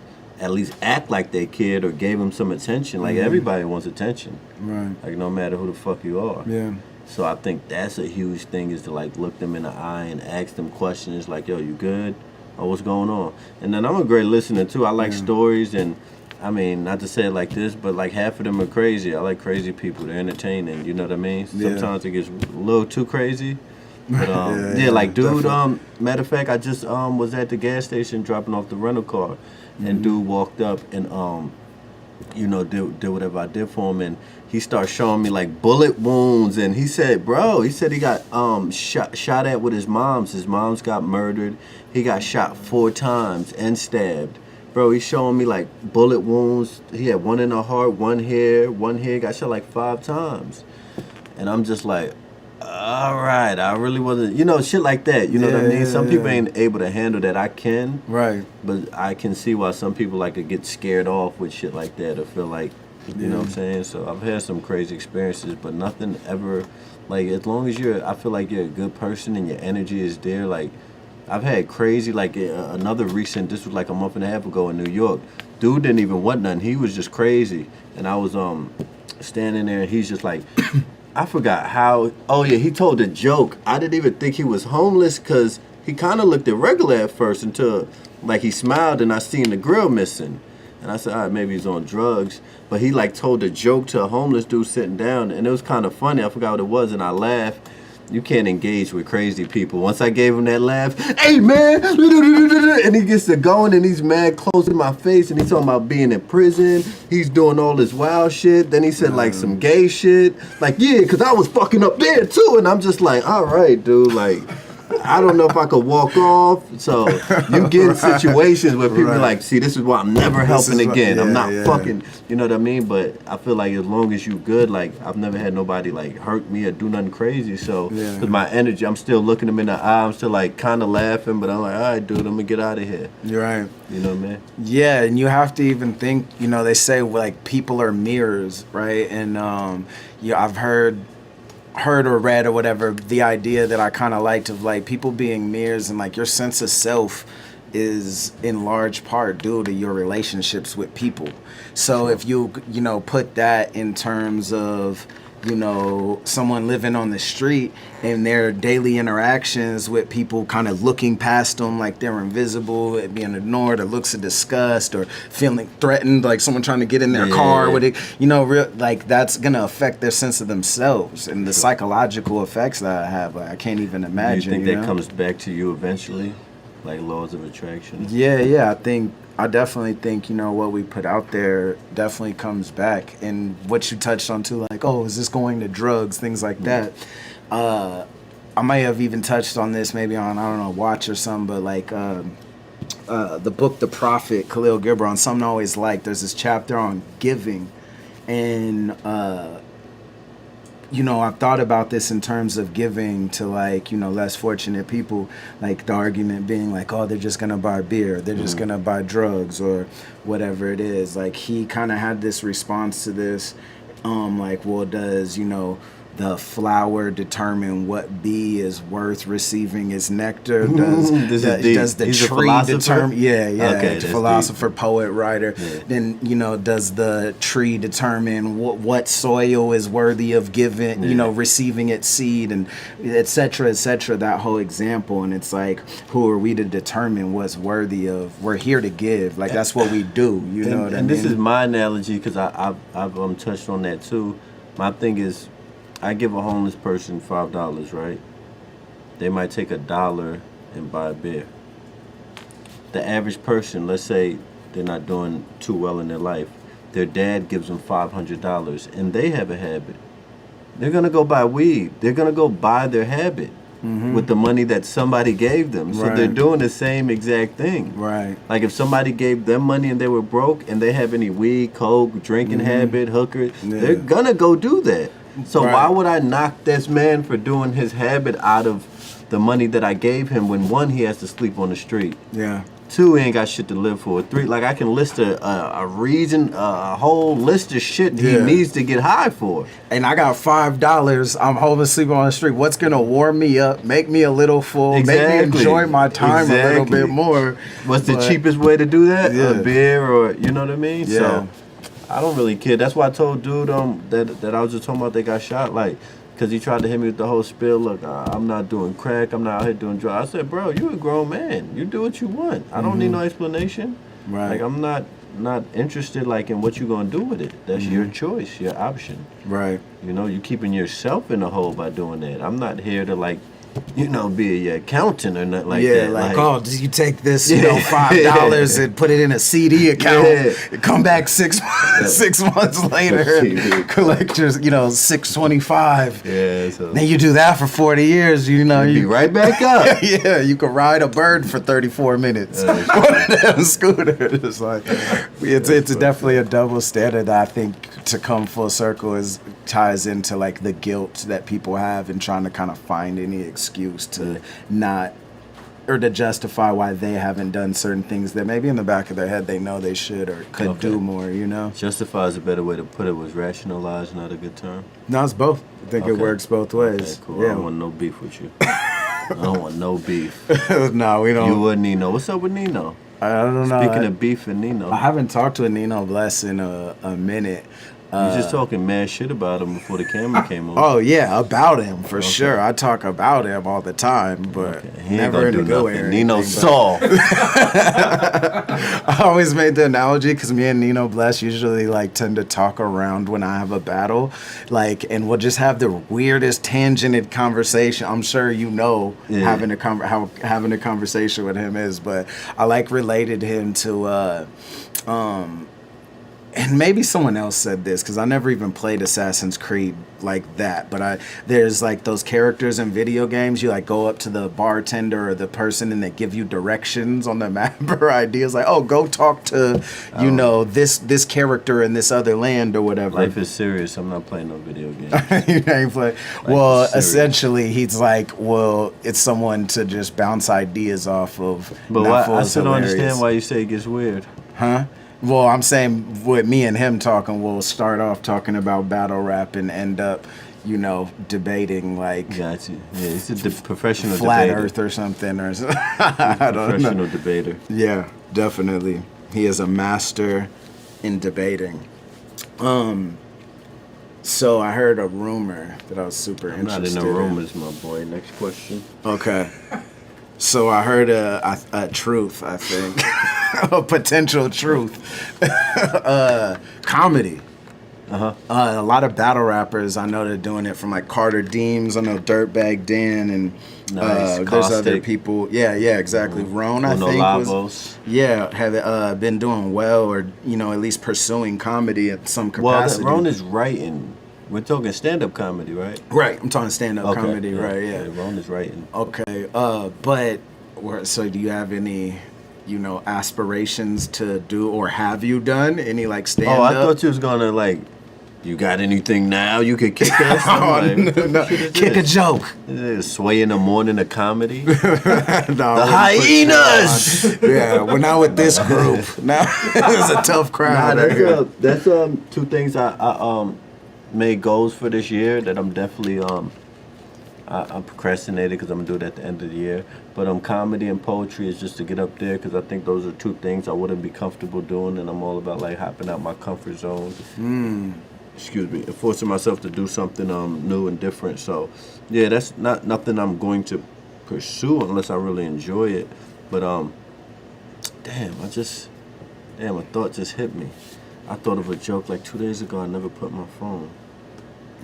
at least act like they cared or gave them some attention. Like, everybody wants attention. Right. Like, no matter who the fuck you are. Yeah. So I think that's a huge thing, is to like look them in the eye and ask them questions like, yo, you good? Or what's going on? And then I'm a great listener too. I like stories, and I mean, not to say it like this, but like half of them are crazy. I like crazy people. They're entertaining. You know what I mean? Yeah. Sometimes it gets a little too crazy. But like, dude, definitely. matter of fact, I just was at the gas station dropping off the rental car, and dude walked up and did whatever I did for him, and he started showing me like bullet wounds, and he said he got shot at with his mom's. His mom's got murdered. He got shot 4 times and stabbed. Bro, he's showing me like bullet wounds. He had one in the heart, one here, got shot like 5 times. And I'm just like, all right, I really wasn't, shit like that. You know what I mean? Some people ain't able to handle that. I can. Right. But I can see why some people like to get scared off with shit like that, or feel like, you know what I'm saying? So I've had some crazy experiences, but nothing ever, like, as long as I feel like you're a good person and your energy is there, like, I've had crazy, like, another recent, this was like a month and a half ago in New York. Dude didn't even want nothing. He was just crazy. And I was standing there, and he's just like, I forgot how, he told a joke. I didn't even think he was homeless, because he kind of looked irregular at first, until, like, he smiled and I seen the grill missing. And I said, all right, maybe he's on drugs. But he, like, told a joke to a homeless dude sitting down, and it was kind of funny. I forgot what it was, and I laughed. You can't engage with crazy people. Once I gave him that laugh, hey man, and he gets to going, and he's mad close in my face, and he's talking about being in prison. He's doing all this wild shit. Then he said like some gay shit, like, yeah, because I was fucking up there too. And I'm just like, all right, dude, like, I don't know if I could walk off. So you get in situations where people are like, see, this is why I'm never helping again. I'm not fucking, you know what I mean? But I feel like as long as you good, like, I've never had nobody like hurt me or do nothing crazy. So with my energy, I'm still looking them in the eye. I'm still like kind of laughing, but I'm like, all right, dude, I'm gonna get out of here. You're right. You know what I mean? Yeah, and you have to even think, they say like people are mirrors, right? And I've heard or read or whatever, the idea that I kind of liked of like people being mirrors, and like your sense of self is in large part due to your relationships with people. So if you put that in terms of someone living on the street and their daily interactions with people kind of looking past them like they're invisible, being ignored, or looks of disgust, or feeling threatened, like someone trying to get in their car with it, like that's going to affect their sense of themselves, and the psychological effects that I have, like, I can't even imagine. Do you think that comes back to you eventually? Like laws of attraction? Yeah, I definitely think, what we put out there definitely comes back. And what you touched on too, like, is this going to drugs, things like that. I may have even touched on this maybe on, I don't know, Watch or something, but like the book The Prophet, Khalil Gibran, something I always like. There's this chapter on giving, and I've thought about this in terms of giving to like, less fortunate people, like the argument being like, oh, they're just going to buy beer. They're just going to buy drugs or whatever it is. Like he kind of had this response to this, like, well, does, the flower determine what bee is worth receiving its nectar? Does the tree determine? Yeah. Okay, philosopher, deep. Poet, writer. Yeah. Then does the tree determine what soil is worthy of giving? Receiving its seed, and et cetera, et cetera. That whole example, and it's like, who are we to determine what's worthy of? We're here to give. Like that's what we do. You know what I mean? And this is my analogy because I've touched on that too. My thing is, I give a homeless person $5, right? They might take $1 and buy a beer. The average person, let's say they're not doing too well in their life, their dad gives them $500 and they have a habit. They're going to go buy weed. They're going to go buy their habit with the money that somebody gave them. So they're doing the same exact thing. Right. Like if somebody gave them money and they were broke and they have any weed, coke, drinking habit, hookers, they're going to go do that. So why would I knock this man for doing his habit out of the money that I gave him when, one, he has to sleep on the street. Yeah. Two, he ain't got shit to live for. Three, like I can list a reason, a whole list of shit he needs to get high for. And I got $5. I'm homeless, sleeping on the street. What's gonna warm me up, make me a little full, make me enjoy my time a little bit more? What's the cheapest way to do that? Yeah. A beer, or you know what I mean? Yeah. So I don't really care. That's why I told dude that I was just talking about they got shot, like, because he tried to hit me with the whole spill. Look, I'm not doing crack. I'm not out here doing drugs. I said, bro, you a grown man. You do what you want. I don't need no explanation. Right. Like, I'm not interested, like, in what you're going to do with it. That's your choice, your option. Right. You keeping yourself in a hole by doing that. I'm not here to, like, be a accountant or nothing like that. Yeah, like, oh, did you take this, $5 and put it in a CD account and come back 6 months later and collect your, $625. Yeah, so then you do that for 40 years, you be right back up. Yeah, you could ride a bird for 34 minutes on a damn scooter. It's like, it's definitely a double standard that I think, to come full circle, ties into like the guilt that people have in trying to kind of find any excuse to not, or to justify why they haven't done certain things that maybe in the back of their head they know they should or could do more, Justify is a better way to put it. Was rationalize not a good term? No, it's both. I think it works both ways. Okay, cool. Yeah. I don't want no beef with you. I don't want no beef. No, we don't. You and Nino. What's up with Nino? I don't know. Speaking of beef and Nino. I haven't talked to a Nino Bless in a minute. You was just talking mad shit about him before the camera came on. Oh yeah, about him for sure. I talk about him all the time, but never in a good way. Nino Saul. I always made the analogy because me and Nino Bless usually like tend to talk around when I have a battle, like, and we'll just have the weirdest tangented conversation. I'm sure having how having a conversation with him is, but I like related him to. And maybe someone else said this because I never even played Assassin's Creed like that. But there's like those characters in video games. You like go up to the bartender or the person and they give you directions on the map or ideas like, oh, go talk to, this character in this other land or whatever. Life is serious. I'm not playing no video games. You ain't play. Well, essentially, he's like, well, it's someone to just bounce ideas off of. But I still don't understand why you say it gets weird. Huh? Well, I'm saying with me and him talking, we'll start off talking about battle rap and end up, debating like. Got you. Yeah, he's a professional flat debater. Earth or something, or I don't know. Professional debater. Yeah, definitely. He is a master in debating. So I heard a rumor that I was super interested in. Not in the rumors, my boy. Next question. Okay. So I heard a truth, I think. A potential truth. Comedy. A lot of battle rappers, I know they're doing it, from like Carter Deems, I know Dirtbag Dan, and there's other people. Yeah, exactly. Ron, I think, have been doing well, or at least pursuing comedy at some capacity. Well, Ron is writing. We're talking stand-up comedy, right? Right, I'm talking stand-up comedy, right? Yeah, Ron is writing. Okay, so do you have any aspirations to do, or have you done any like stand up? Oh, I thought you was gonna like. You got anything now you could kick us? I'm like, no, kick a joke. Sway in the morning of comedy. No, The hyenas. Yeah, we're not with this group. Now it's a tough crowd. That's two things I made goals for this year that I'm definitely I'm procrastinating because I'm gonna do it at the end of the year. But comedy and poetry is just to get up there because I think those are two things I wouldn't be comfortable doing, and I'm all about like hopping out my comfort zone. Excuse me, and forcing myself to do something new and different. So, yeah, that's nothing I'm going to pursue unless I really enjoy it. But damn, a thought just hit me. I thought of a joke like 2 days ago. I never put my phone.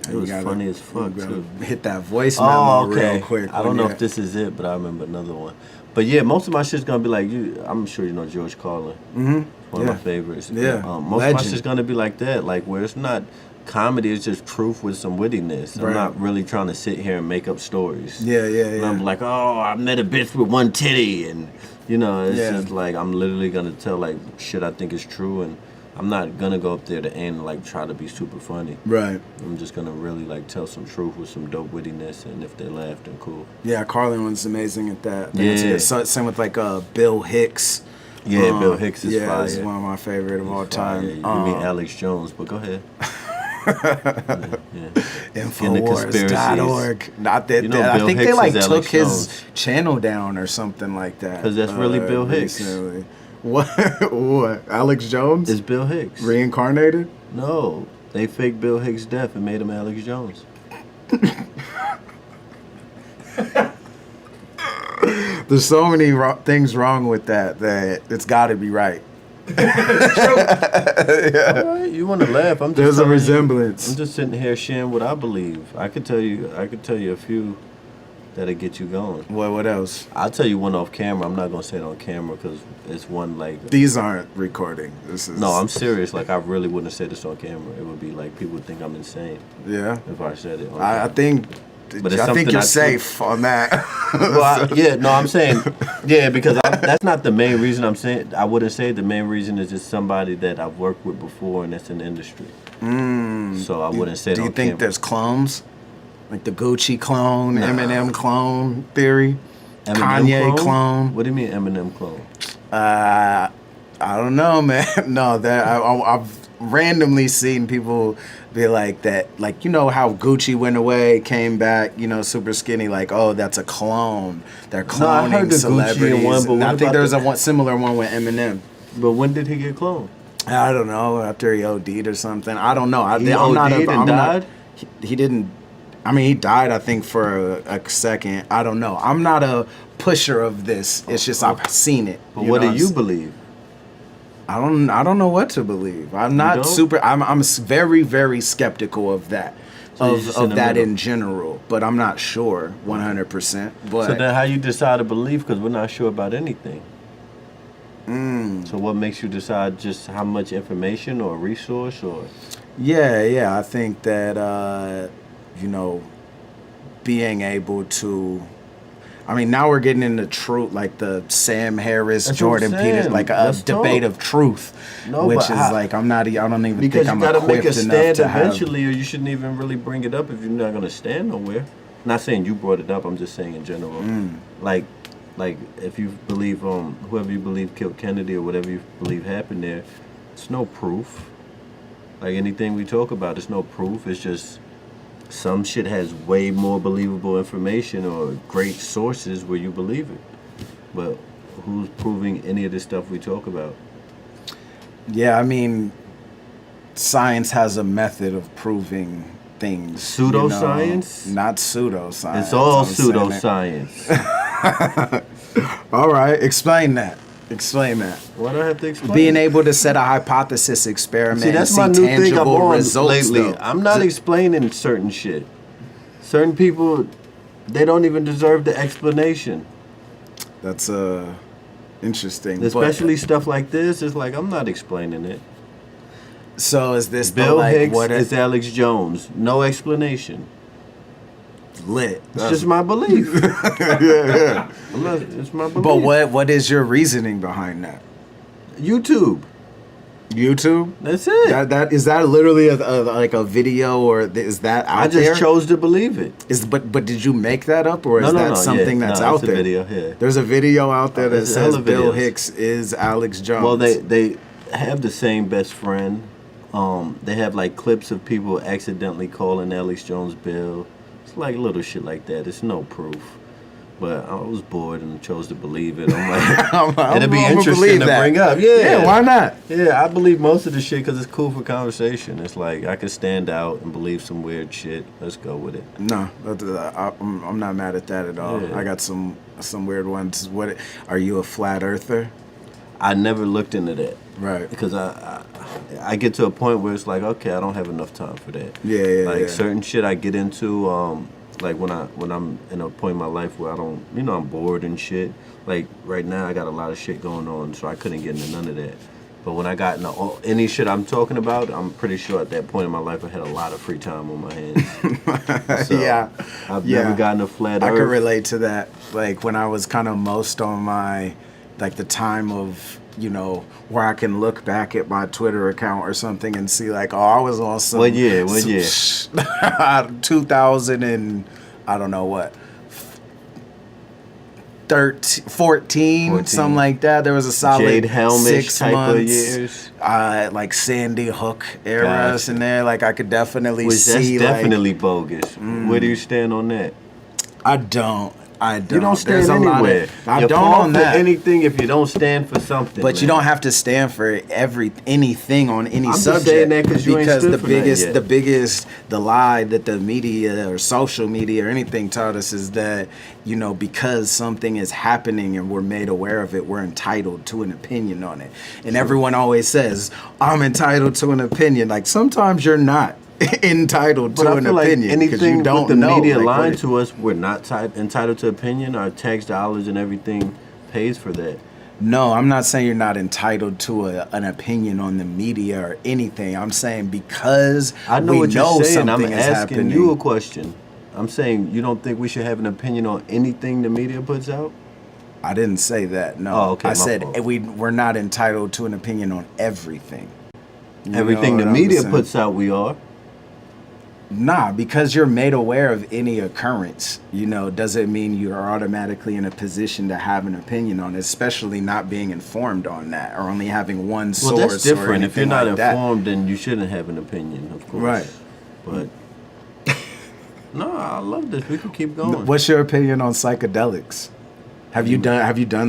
It was funny as fuck too. Hit that voice memo okay. real quick. I don't know if this is it, but I remember another one. But yeah, most of my shit's gonna be like you. I'm sure you know George Carlin. Mm-hmm. One of my favorites. Yeah. Most of my shit's gonna be like that, like where it's not comedy, it's just truth with some wittiness. Right. I'm not really trying to sit here and make up stories. Yeah. And I'm like, oh, I met a bitch with one titty, and it's just like I'm literally gonna tell like shit I think is true, and I'm not gonna go up there to and like try to be super funny. Right. I'm just gonna really like tell some truth with some dope wittiness, and if they laugh, then cool. Yeah, Carlin was amazing at that. Yeah. Same with like Bill Hicks. Yeah, Bill Hicks is fire. He's one of my favorite of all time. Yeah, you mean Alex Jones, but go ahead. Infowars.org. Not that, I think Hicks they like is took Alex his Jones. channel down or something like that. Because that's really Bill Hicks. Recently. What? What? Alex Jones? It's Bill Hicks. Reincarnated? No, they faked Bill Hicks' death and made him Alex Jones. There's so many things wrong with that it's got to be right. Yeah. All right, you want to laugh? There's a resemblance. I'm just sitting here sharing what I believe. I could tell you a few that'll get you going. What else? I'll tell you one off camera. I'm not gonna say it on camera because it's one like. These aren't recording. This is. No, I'm serious. Like I really wouldn't say this on camera. It would be like people would think I'm insane. Yeah. If I said it. I think. But I think you're safe on that. I'm saying, because that's not the main reason I'm saying. I wouldn't say the main reason is just somebody that I've worked with before and that's in the industry. So I wouldn't say. Do you think there's clones, like the Gucci clone, Eminem clone theory, Kanye clone? What do you mean Eminem clone? I don't know, man. No, that I've randomly seen people be like that, like how Gucci went away, came back, super skinny, like, oh, that's a clone. They're cloning I heard the celebrities. Gucci one, but I think there's a similar one with Eminem. But when did he get cloned? I don't know, after he OD'd or something. I don't know. He died? He didn't. I mean, he died, I think, for a second. I don't know. I'm not a pusher of this. It's just I've seen it. But what do you believe? I don't know what to believe. I'm not super. I'm very, very skeptical of that, of that in general. But I'm not sure 100%. But so then, how you decide to believe? Because we're not sure about anything. So what makes you decide just how much information or resource or? Yeah. I think that being able to. I mean, now we're getting into truth, like the Sam Harris, Jordan Peters, like a debate of truth, which is like I don't even think I'm equipped enough to have. Because you got to make a stand eventually, or you shouldn't even really bring it up if you're not going to stand nowhere. Not saying you brought it up. I'm just saying in general, like if you believe whoever you believe killed Kennedy or whatever you believe happened there, it's no proof. Like anything we talk about, it's no proof. It's just. Some shit has way more believable information or great sources where you believe it. But who's proving any of this stuff we talk about? Yeah, I mean, science has a method of proving things. Pseudoscience? Not pseudoscience. It's all pseudoscience. All right, explain that. Explain that. Why do I have to explain? Being able to set a hypothesis experiment See, that's and see my new thing I'm on results lately. though. I'm not explaining certain shit. Certain people, they don't even deserve the explanation. That's interesting. Especially stuff like this. It's like, I'm not explaining it. So is this Bill Hicks is Alex Jones. No explanation. lit. It's just my belief. Yeah. It's my belief. But what is your reasoning behind that? YouTube. YouTube? That's it. That is that literally like a video, or is that out I just there? chose to believe it. But did you make that up, or is that something that's out it's there? A video, yeah. There's a video out there that There's a says hell of Bill videos. Hicks is Alex Jones. Well, they have the same best friend. They have like clips of people accidentally calling Alex Jones Bill. It's like little shit like that. It's no proof. But I was bored and chose to believe it. I'm like, it'd be interesting to bring up. Yeah, why not? Yeah, I believe most of the shit because it's cool for conversation. It's like I could stand out and believe some weird shit. Let's go with it. No, I'm not mad at that at all. Yeah. I got some weird ones. What are you, a flat earther? I never looked into that. Right. Because I get to a point where it's like, okay, I don't have enough time for that. Yeah. Like certain shit I get into, like when I'm in a point in my life where I don't, I'm bored and shit. Like right now I got a lot of shit going on, so I couldn't get into none of that. But when I got into any shit I'm talking about, I'm pretty sure at that point in my life I had a lot of free time on my hands. So Yeah. I've never gotten a flat earth. I could relate to that. Like when I was kind of most on my, like the time of, where I can look back at my Twitter account or something and see like, oh, I was on some. What year? 2000 and I don't know what. 14, something like that. There was a solid Jade Helmish 6 type months. of years. Like Sandy Hook eras in there. Like I could definitely see. That's definitely bogus. Where do you stand on that? I don't. You don't stand anywhere. I You're don't on that. anything if you don't stand for something. But man. you don't have to stand for anything on any I'm just subject. saying that 'cause you ain't stood for that yet. The lie that the media or social media or anything taught us is that, because something is happening and we're made aware of it, we're entitled to an opinion on it. And everyone always says, I'm entitled to an opinion. Like sometimes you're not entitled to an opinion because you don't with the know. media like, lying to us, we're not entitled to opinion. Our tax dollars and everything pays for that. No, I'm not saying you're not entitled to an opinion on the media or anything. I'm saying because I know what know you're saying. I'm something is asking happening. you a question. I'm saying you don't think we should have an opinion on anything the media puts out? I didn't say that. No, Oh, okay, I my said fault. we're not entitled to an opinion on everything. You Everything know the what I'm media saying? puts out, we are. Nah, because you're made aware of any occurrence, doesn't mean you're automatically in a position to have an opinion on it, especially not being informed on that or only having one source. Well, that's different. Or If you're anything not like that. informed, then you shouldn't have an opinion, of course. Right. But no, I love this. We can keep going. What's your opinion on psychedelics? Have you done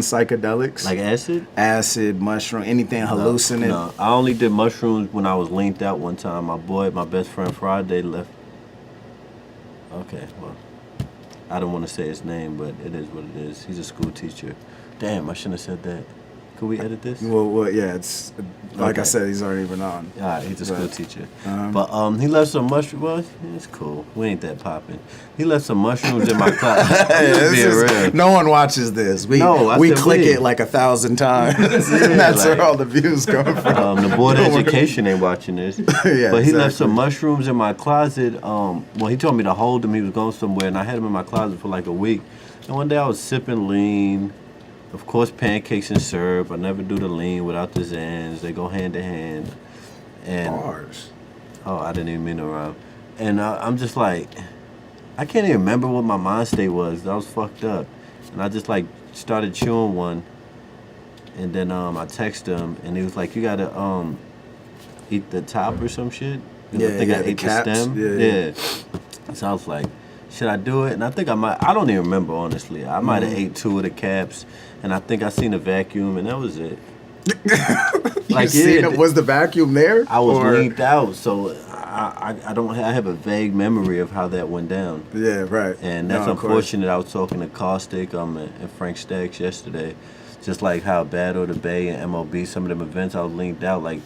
psychedelics? Like acid? Acid, mushroom, anything hallucinant? No, I only did mushrooms when I was linked out one time. My best friend Friday left. Okay, well, I don't want to say his name, but it is what it is. He's a school teacher. Damn, I shouldn't have said that. Could we edit this? Well, yeah, it's like I Okay. said, he's already been on. All right, he's a school But, teacher. But he left some mushrooms. Well, it's cool. We ain't that popping. He left some mushrooms in my class. No one watches this. We said click we. it like 1,000 times. And that's where all the views come from. The board of education ain't watching this. Yeah, but he left exactly. some mushrooms in my closet. Well, he told me to hold them. He was going somewhere, and I had them in my closet for like a week. And one day I was sipping lean. Of course, pancakes and syrup. I never do the lean without the Zans. They go hand in hand. And Bars. oh, I didn't even mean to rhyme. And I'm just like, I can't even remember what my mind state was. I was fucked up. And I just like started chewing one. And then I texted him, and he was like, "You gotta eat the top or some shit." And I think I the ate caps. the stem. Yeah. So I was like, should I do it? And I think I might. I don't even remember, honestly. I might have ate 2 of the caps, and I think I seen a vacuum, and that was it. Was the vacuum there? I was Or- leaned out, so I don't. I have a vague memory of how that went down. Yeah, right. And that's No, of course. unfortunate. I was talking to Caustic and Frank Stacks yesterday. Just like how Battle the Bay and MLB, some of them events I was linked out, like,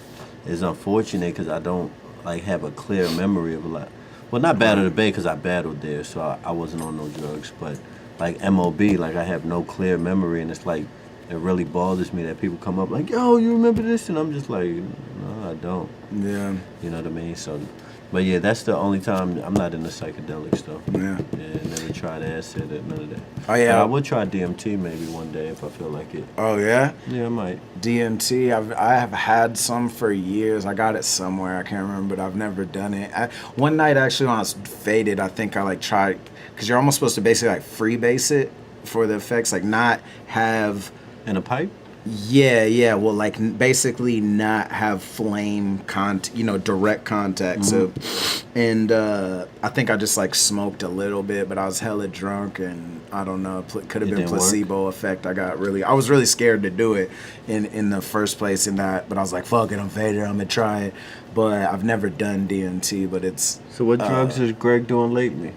it's unfortunate because I don't, like, have a clear memory of a lot. Well, not Battle the Bay because I battled there, so I wasn't on no drugs. But, like, MLB, like, I have no clear memory, and it's like, it really bothers me that people come up like, yo, you remember this? And I'm just like, no, I don't. Yeah. You know what I mean? So, but yeah, that's the only time I'm not into psychedelics though. Yeah. Yeah, never tried acid or none of that. Oh yeah. But I would try DMT maybe one day if I feel like it. Oh yeah. Yeah, I might. DMT. I have had some for years. I got it somewhere. I can't remember, but I've never done it. One night actually when I was faded, I think I like tried because you're almost supposed to basically like freebase it for the effects, like not have. In a pipe? Yeah. Well, like basically not have flame direct contact. So, and I think I just like smoked a little bit, but I was hella drunk, and I don't know. Could have been placebo effect. I was really scared to do it in the first place. But I was like, fuck it, I'm faded. I'm gonna try it. But I've never done DMT. But it's. So what drugs is Greg doing lately?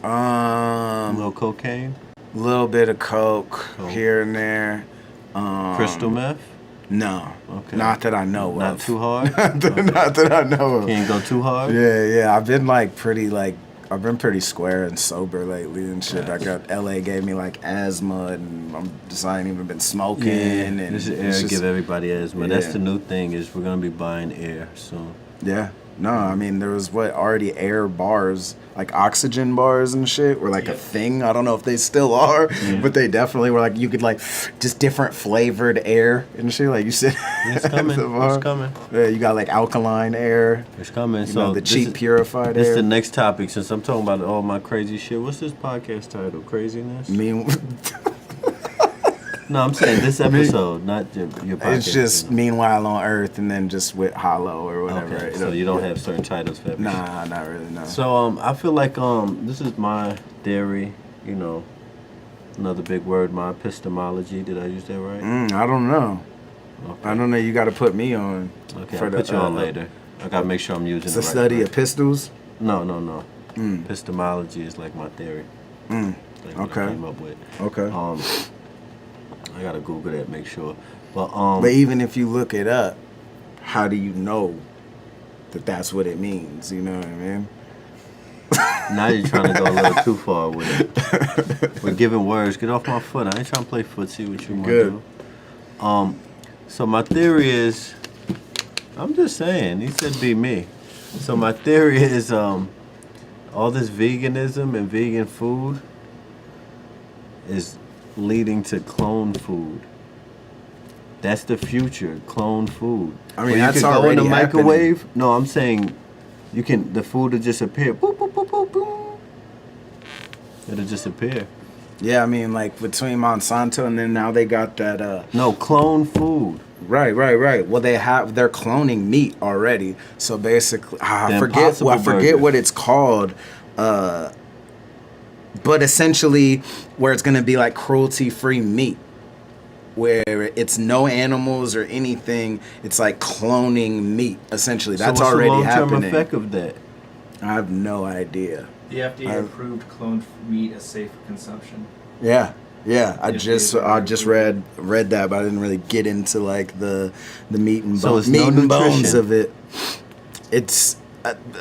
A little cocaine. A little bit of coke here and there. Crystal meth? No. Okay. Not that I know of. Not too hard? Not that I know of. Can't go too hard? Yeah. I've been pretty square and sober lately and shit. I got LA gave me like asthma, and I ain't even been smoking. Yeah. And this is air give everybody asthma. Yeah. That's the new thing is we're gonna be buying air soon. Yeah. No, I mean there was already air bars, like oxygen bars and shit, were like a thing. I don't know if they still are, but they definitely were like you could like just different flavored air and shit. Like you said, it's coming. It's coming. Yeah, you got like alkaline air. It's coming. So the cheap purified air. This is the next topic since I'm talking about all my crazy shit. What's this podcast title? Craziness? No, I'm saying this episode, not your podcast. It's just Meanwhile on Earth, and then just with Hollow or whatever. Okay, so you don't have certain titles for everything? Nah, not really, no. So I feel like this is my theory, another big word, my epistemology. Did I use that right? I don't know. Okay. I don't know. You got to put me on. Okay, I'll put you on later. I got to make sure I'm using the right study word. of pistols? No. Epistemology is like my theory. Like okay. I came up with. Okay. I gotta Google that, make sure. But even if you look it up, how do you know that that's what it means? You know what I mean? Now you're trying to go a little too far with it. We're giving words. Get off my foot. I ain't trying to play footsie with you, my dude. So my theory is, I'm just saying. He said be me. So my theory is, all this veganism and vegan food is leading to clone food. That's the future, clone food. I mean, that's already go in the microwave. Happening. No, I'm saying the food will just appear. Boop, boop, boop, boop, boop. It'll just appear. Yeah, I mean, like between Monsanto and then now they got that. No, clone food. Right. Well, they're cloning meat already. So basically, I forget what it's called. But essentially, where it's going to be like cruelty-free meat, where it's no animals or anything, it's like cloning meat. Essentially, that's already happening. So what's the long-term effect of that? I have no idea. The FDA approved cloned meat as safe for consumption. Yeah. I just read that, but I didn't really get into like the meat and bones of it. It's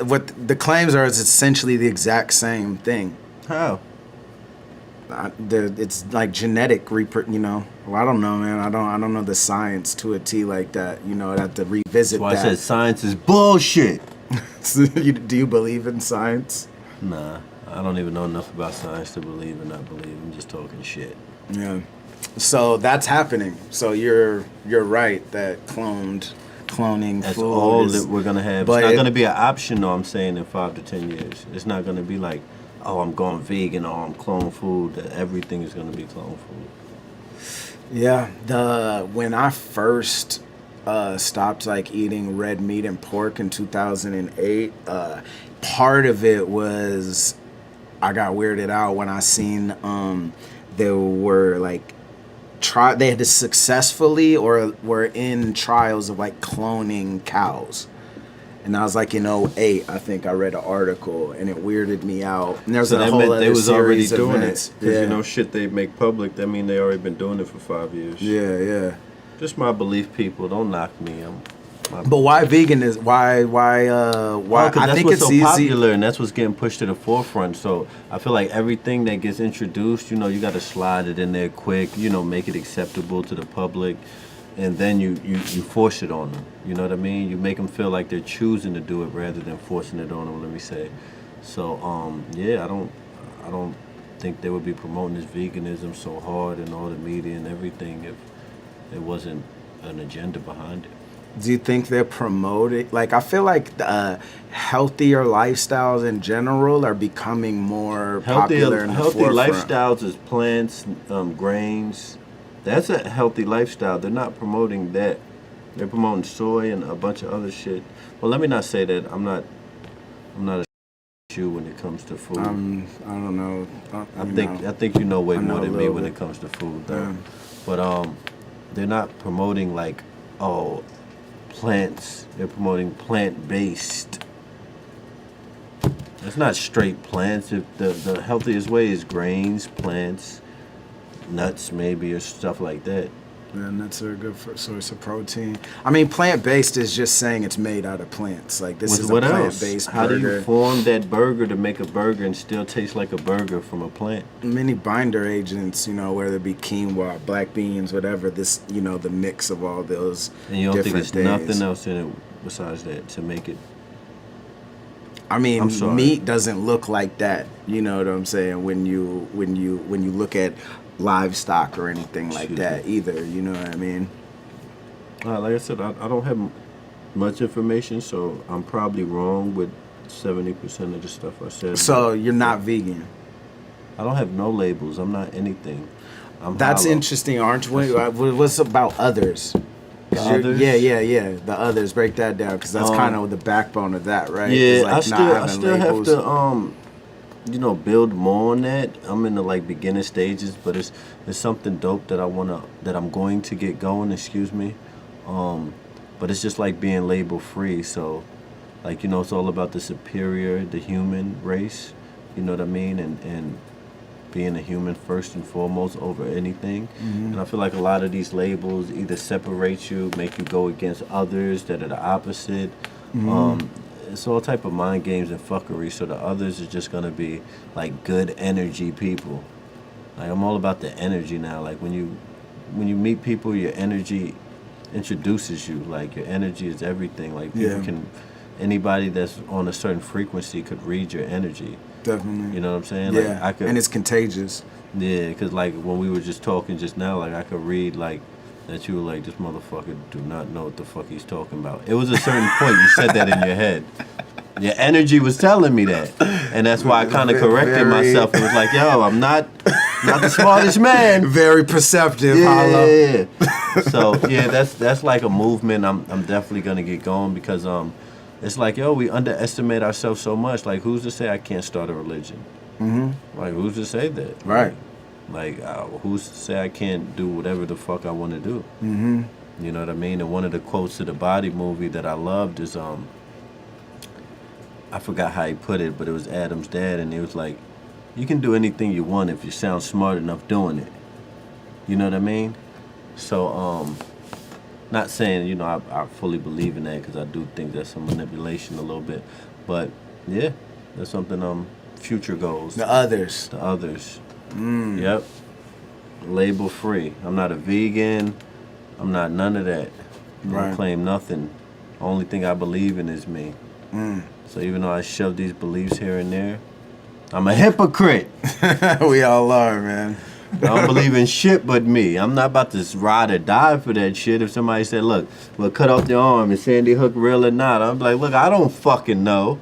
what the claims are is essentially the exact same thing. How? It's like genetic Well, I don't know, man. I don't know the science to a T like that. I'd have to revisit that. That's why I said science is bullshit. Do you believe in science? Nah, I don't even know enough about science to believe or not believe. I'm just talking shit. Yeah. So that's happening. So you're right that cloning that's food all that we're gonna have. But it's not gonna be an option, though. I'm saying in 5 to 10 years, it's not gonna be like, oh, I'm going vegan or I'm clone food. That everything is gonna be clone food. Yeah. When I first stopped like eating red meat and pork in 2008, part of it was I got weirded out when I seen there were like they had to successfully or were in trials of like cloning cows. And I was like in '08, I think I read an article, and it weirded me out. And there's a whole other they was already series of doing events. it. Because shit they make public, that mean they already been doing it for 5 years. Yeah. Just my belief, people. Don't knock me. But why vegan is why? I think it's so easy. Popular, and that's what's getting pushed to the forefront. So I feel like everything that gets introduced, you got to slide it in there quick. Make it acceptable to the public. and then you force it on them. You know what I mean? You make them feel like they're choosing to do it rather than forcing it on them. Let me say. So yeah, I don't think they would be promoting this veganism so hard in all the media and everything if there wasn't an agenda behind it. Do you think they're promoting? Like, I feel like healthier lifestyles in general are becoming more popular in the healthy forefront. lifestyles is plants, grains. That's a healthy lifestyle. They're not promoting that. They're promoting soy and a bunch of other shit. Well, let me not say that. I'm not a you when it comes to food. I don't know. I think you know way I know more a than me little when bit. it comes to food, though. Yeah. But they're not promoting like plants. They're promoting plant-based. It's not straight plants. The healthiest way is grains, plants, nuts maybe, or stuff like that. Yeah, nuts are a good source of protein. I mean, plant-based is just saying it's made out of plants. Like, this is a What else? plant-based How do you burger. form that burger to make a burger and still taste like a burger from a plant? Many binder agents, whether it be quinoa, black beans, whatever, this, the mix of all those And you don't think different there's things. nothing else in it besides that to make it? I mean, I'm sorry. meat doesn't look like that. You know what I'm saying? When you look at livestock or anything like Excuse that either. You know what I mean? Like I said, I don't have much information, so I'm probably wrong with 70% of the stuff I said. So you're not vegan. I don't have no labels. I'm not anything. I'm That's hollow. interesting, aren't you? What's about others? 'Cause The you're- others? Yeah. The others. Break that down, because that's kind of the backbone of that, right? It's Yeah, like I not still having have labels. to build more on that. I'm in the like beginning stages, but it's something dope that I'm going to get going. Excuse me, but it's just like being label free. So, like it's all about the superior, the human race. You know what I mean, and being a human first and foremost over anything. And I feel like a lot of these labels either separate you, make you go against others that are the opposite. It's all type of mind games and fuckery. So the others are just gonna be like good energy people. Like I'm all about the energy now. Like when you meet people, your energy introduces you. Like your energy is everything. Like people anybody that's on a certain frequency could read your energy. Definitely. You know what I'm saying? Yeah, Like and it's contagious. Yeah, because like when we were just talking just now, like I could read like that you were like, this motherfucker do not know what the fuck he's talking about. It was a certain point you said that in your head. Your energy was telling me that, and that's why I kind of corrected myself and was like, yo, I'm not the smartest man. Very perceptive, Hollow. Yeah. So yeah, that's like a movement. I'm definitely gonna get going because it's like, yo, we underestimate ourselves so much. Like, who's to say I can't start a religion? Like, who's to say that? Right. Like, who's to say I can't do whatever the fuck I want to do? You know what I mean? And one of the quotes of the Body movie that I loved is I forgot how he put it, but it was Adam's dad, and he was like, you can do anything you want if you sound smart enough doing it. You know what I mean? So, not saying, I fully believe in that, because I do think that's some manipulation a little bit. But, yeah, that's something, future goals. The others. The others. Yep. Label free. I'm not a vegan. I'm not none of that. I Right. don't claim nothing. Only thing I believe in is me. So even though I shove these beliefs here and there, I'm a hypocrite. We all are, man. I don't believe in shit but me. I'm not about to ride or die for that shit. If somebody said, look, we'll cut off your arm, is Sandy Hook real or not? I'm like, look, I don't fucking know.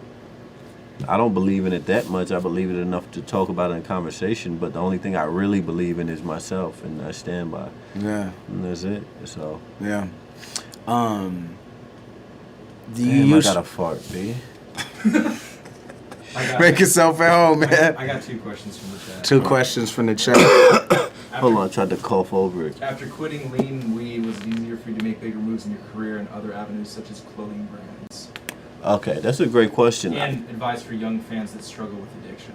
I don't believe in it that much. I believe it enough to talk about it in conversation, but the only thing I really believe in is myself, and I stand by. Yeah. And that's it. So, Yeah. Do you damn, I use... got a fart, B. Make yourself at home, man. I got 2 questions from the chat. 2 questions from the chat. Hold on, I tried to cough over it. After quitting lean and weed, was it easier for you to make bigger moves in your career and other avenues such as clothing brands? Okay, that's a great question. And advice for young fans that struggle with addiction.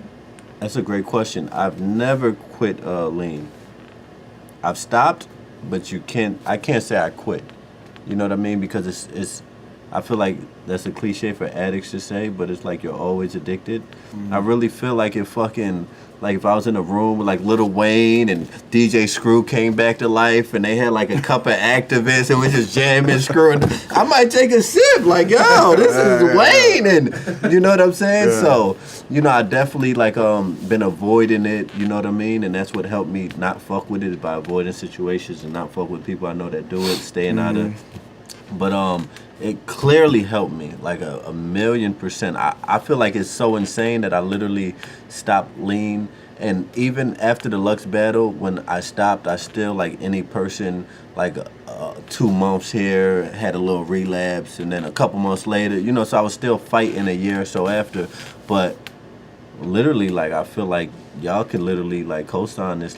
That's a great question. I've never quit lean. I've stopped, but I can't say I quit. You know what I mean? Because I feel like that's a cliche for addicts to say, but it's like you're always addicted. I really feel like if if I was in a room with like Lil Wayne and DJ Screw came back to life and they had like a cup of activists and we just jamming, screwing, I might take a sip like, yo, this is Wayne, and you know what I'm saying? Yeah. So, I definitely been avoiding it, you know what I mean? And that's what helped me not fuck with it, is by avoiding situations and not fuck with people I know that do it, staying out of. But it clearly helped me, like a 1,000,000%. I feel like it's so insane that I literally stopped lean. And even after the Lux battle, when I stopped, I still, like any person, 2 months here, had a little relapse, and then a couple months later, so I was still fighting a year or so after. But literally, I feel like y'all could literally, co-sign this,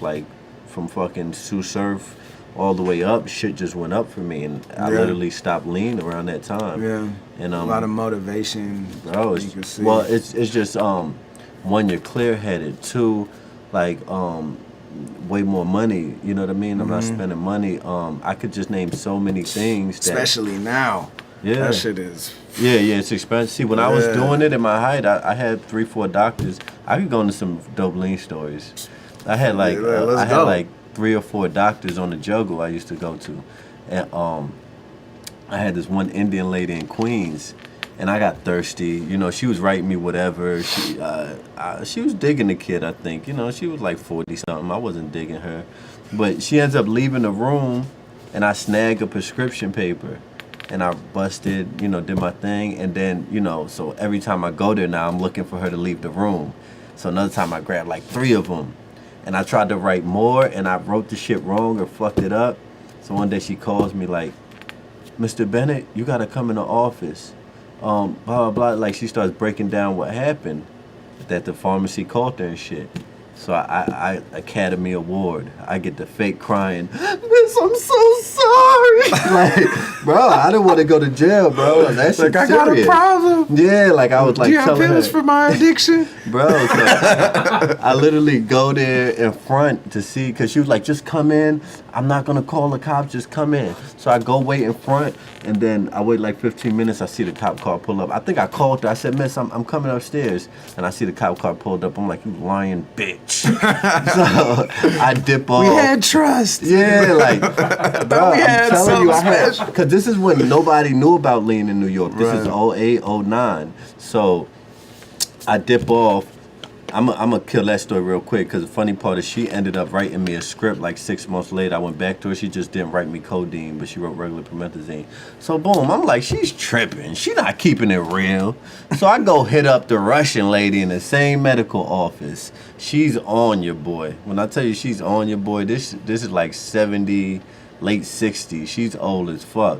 from fucking Sue Surf all the way up, shit just went up for me, and I literally stopped lean around that time. Yeah, and a lot of motivation. Bro, you can see. well, it's just one, you're clear-headed. Two, way more money. You know what I mean? I'm not spending money. I could just name so many things. Especially now. Yeah, that shit is. Yeah, it's expensive. See, when I was doing it in my height, I had 3-4 doctors. I could go into some dope lean stories. I had like 3 or 4 doctors on the juggle I used to go to, and I had this one Indian lady in Queens, and I got thirsty. She was writing me whatever. She was digging the kid, I think. She was like 40 something. I wasn't digging her, but she ends up leaving the room, and I snag a prescription paper, and I busted. Did my thing, and then so every time I go there now, I'm looking for her to leave the room. So another time I grabbed like 3 of them. And I tried to write more, and I wrote the shit wrong or fucked it up. So one day she calls me like, Mr. Bennett, you gotta come in the office. Blah, blah, blah. Like, she starts breaking down what happened, that the pharmacy called her and shit. So I Academy Award. I get the fake crying, Miss, I'm so sorry. Bro, I didn't want to go to jail, bro. That shit I got a problem. Yeah, I was Do you have pills for my addiction? Bro, so I literally go there in front to see, because she was like, just come in. I'm not going to call the cops, just come in. So I go wait in front, and then I wait like 15 minutes. I see the cop car pull up. I think I called her. I said, Miss, I'm coming upstairs. And I see the cop car pulled up. I'm like, you lying bitch. So I dip off. We had trust. Yeah, bro, we had I'm telling you, because this is when nobody knew about lean in New York. This is 08, 09. So I dip off. I'm gonna kill that story real quick, because the funny part is she ended up writing me a script 6 months later. I went back to her. She just didn't write me codeine, but she wrote regular promethazine. So boom, I'm like, she's tripping. She not keeping it real. So I go hit up the Russian lady in the same medical office. She's on your boy. When I tell you she's on your boy, this is like 70, late 60s. She's old as fuck.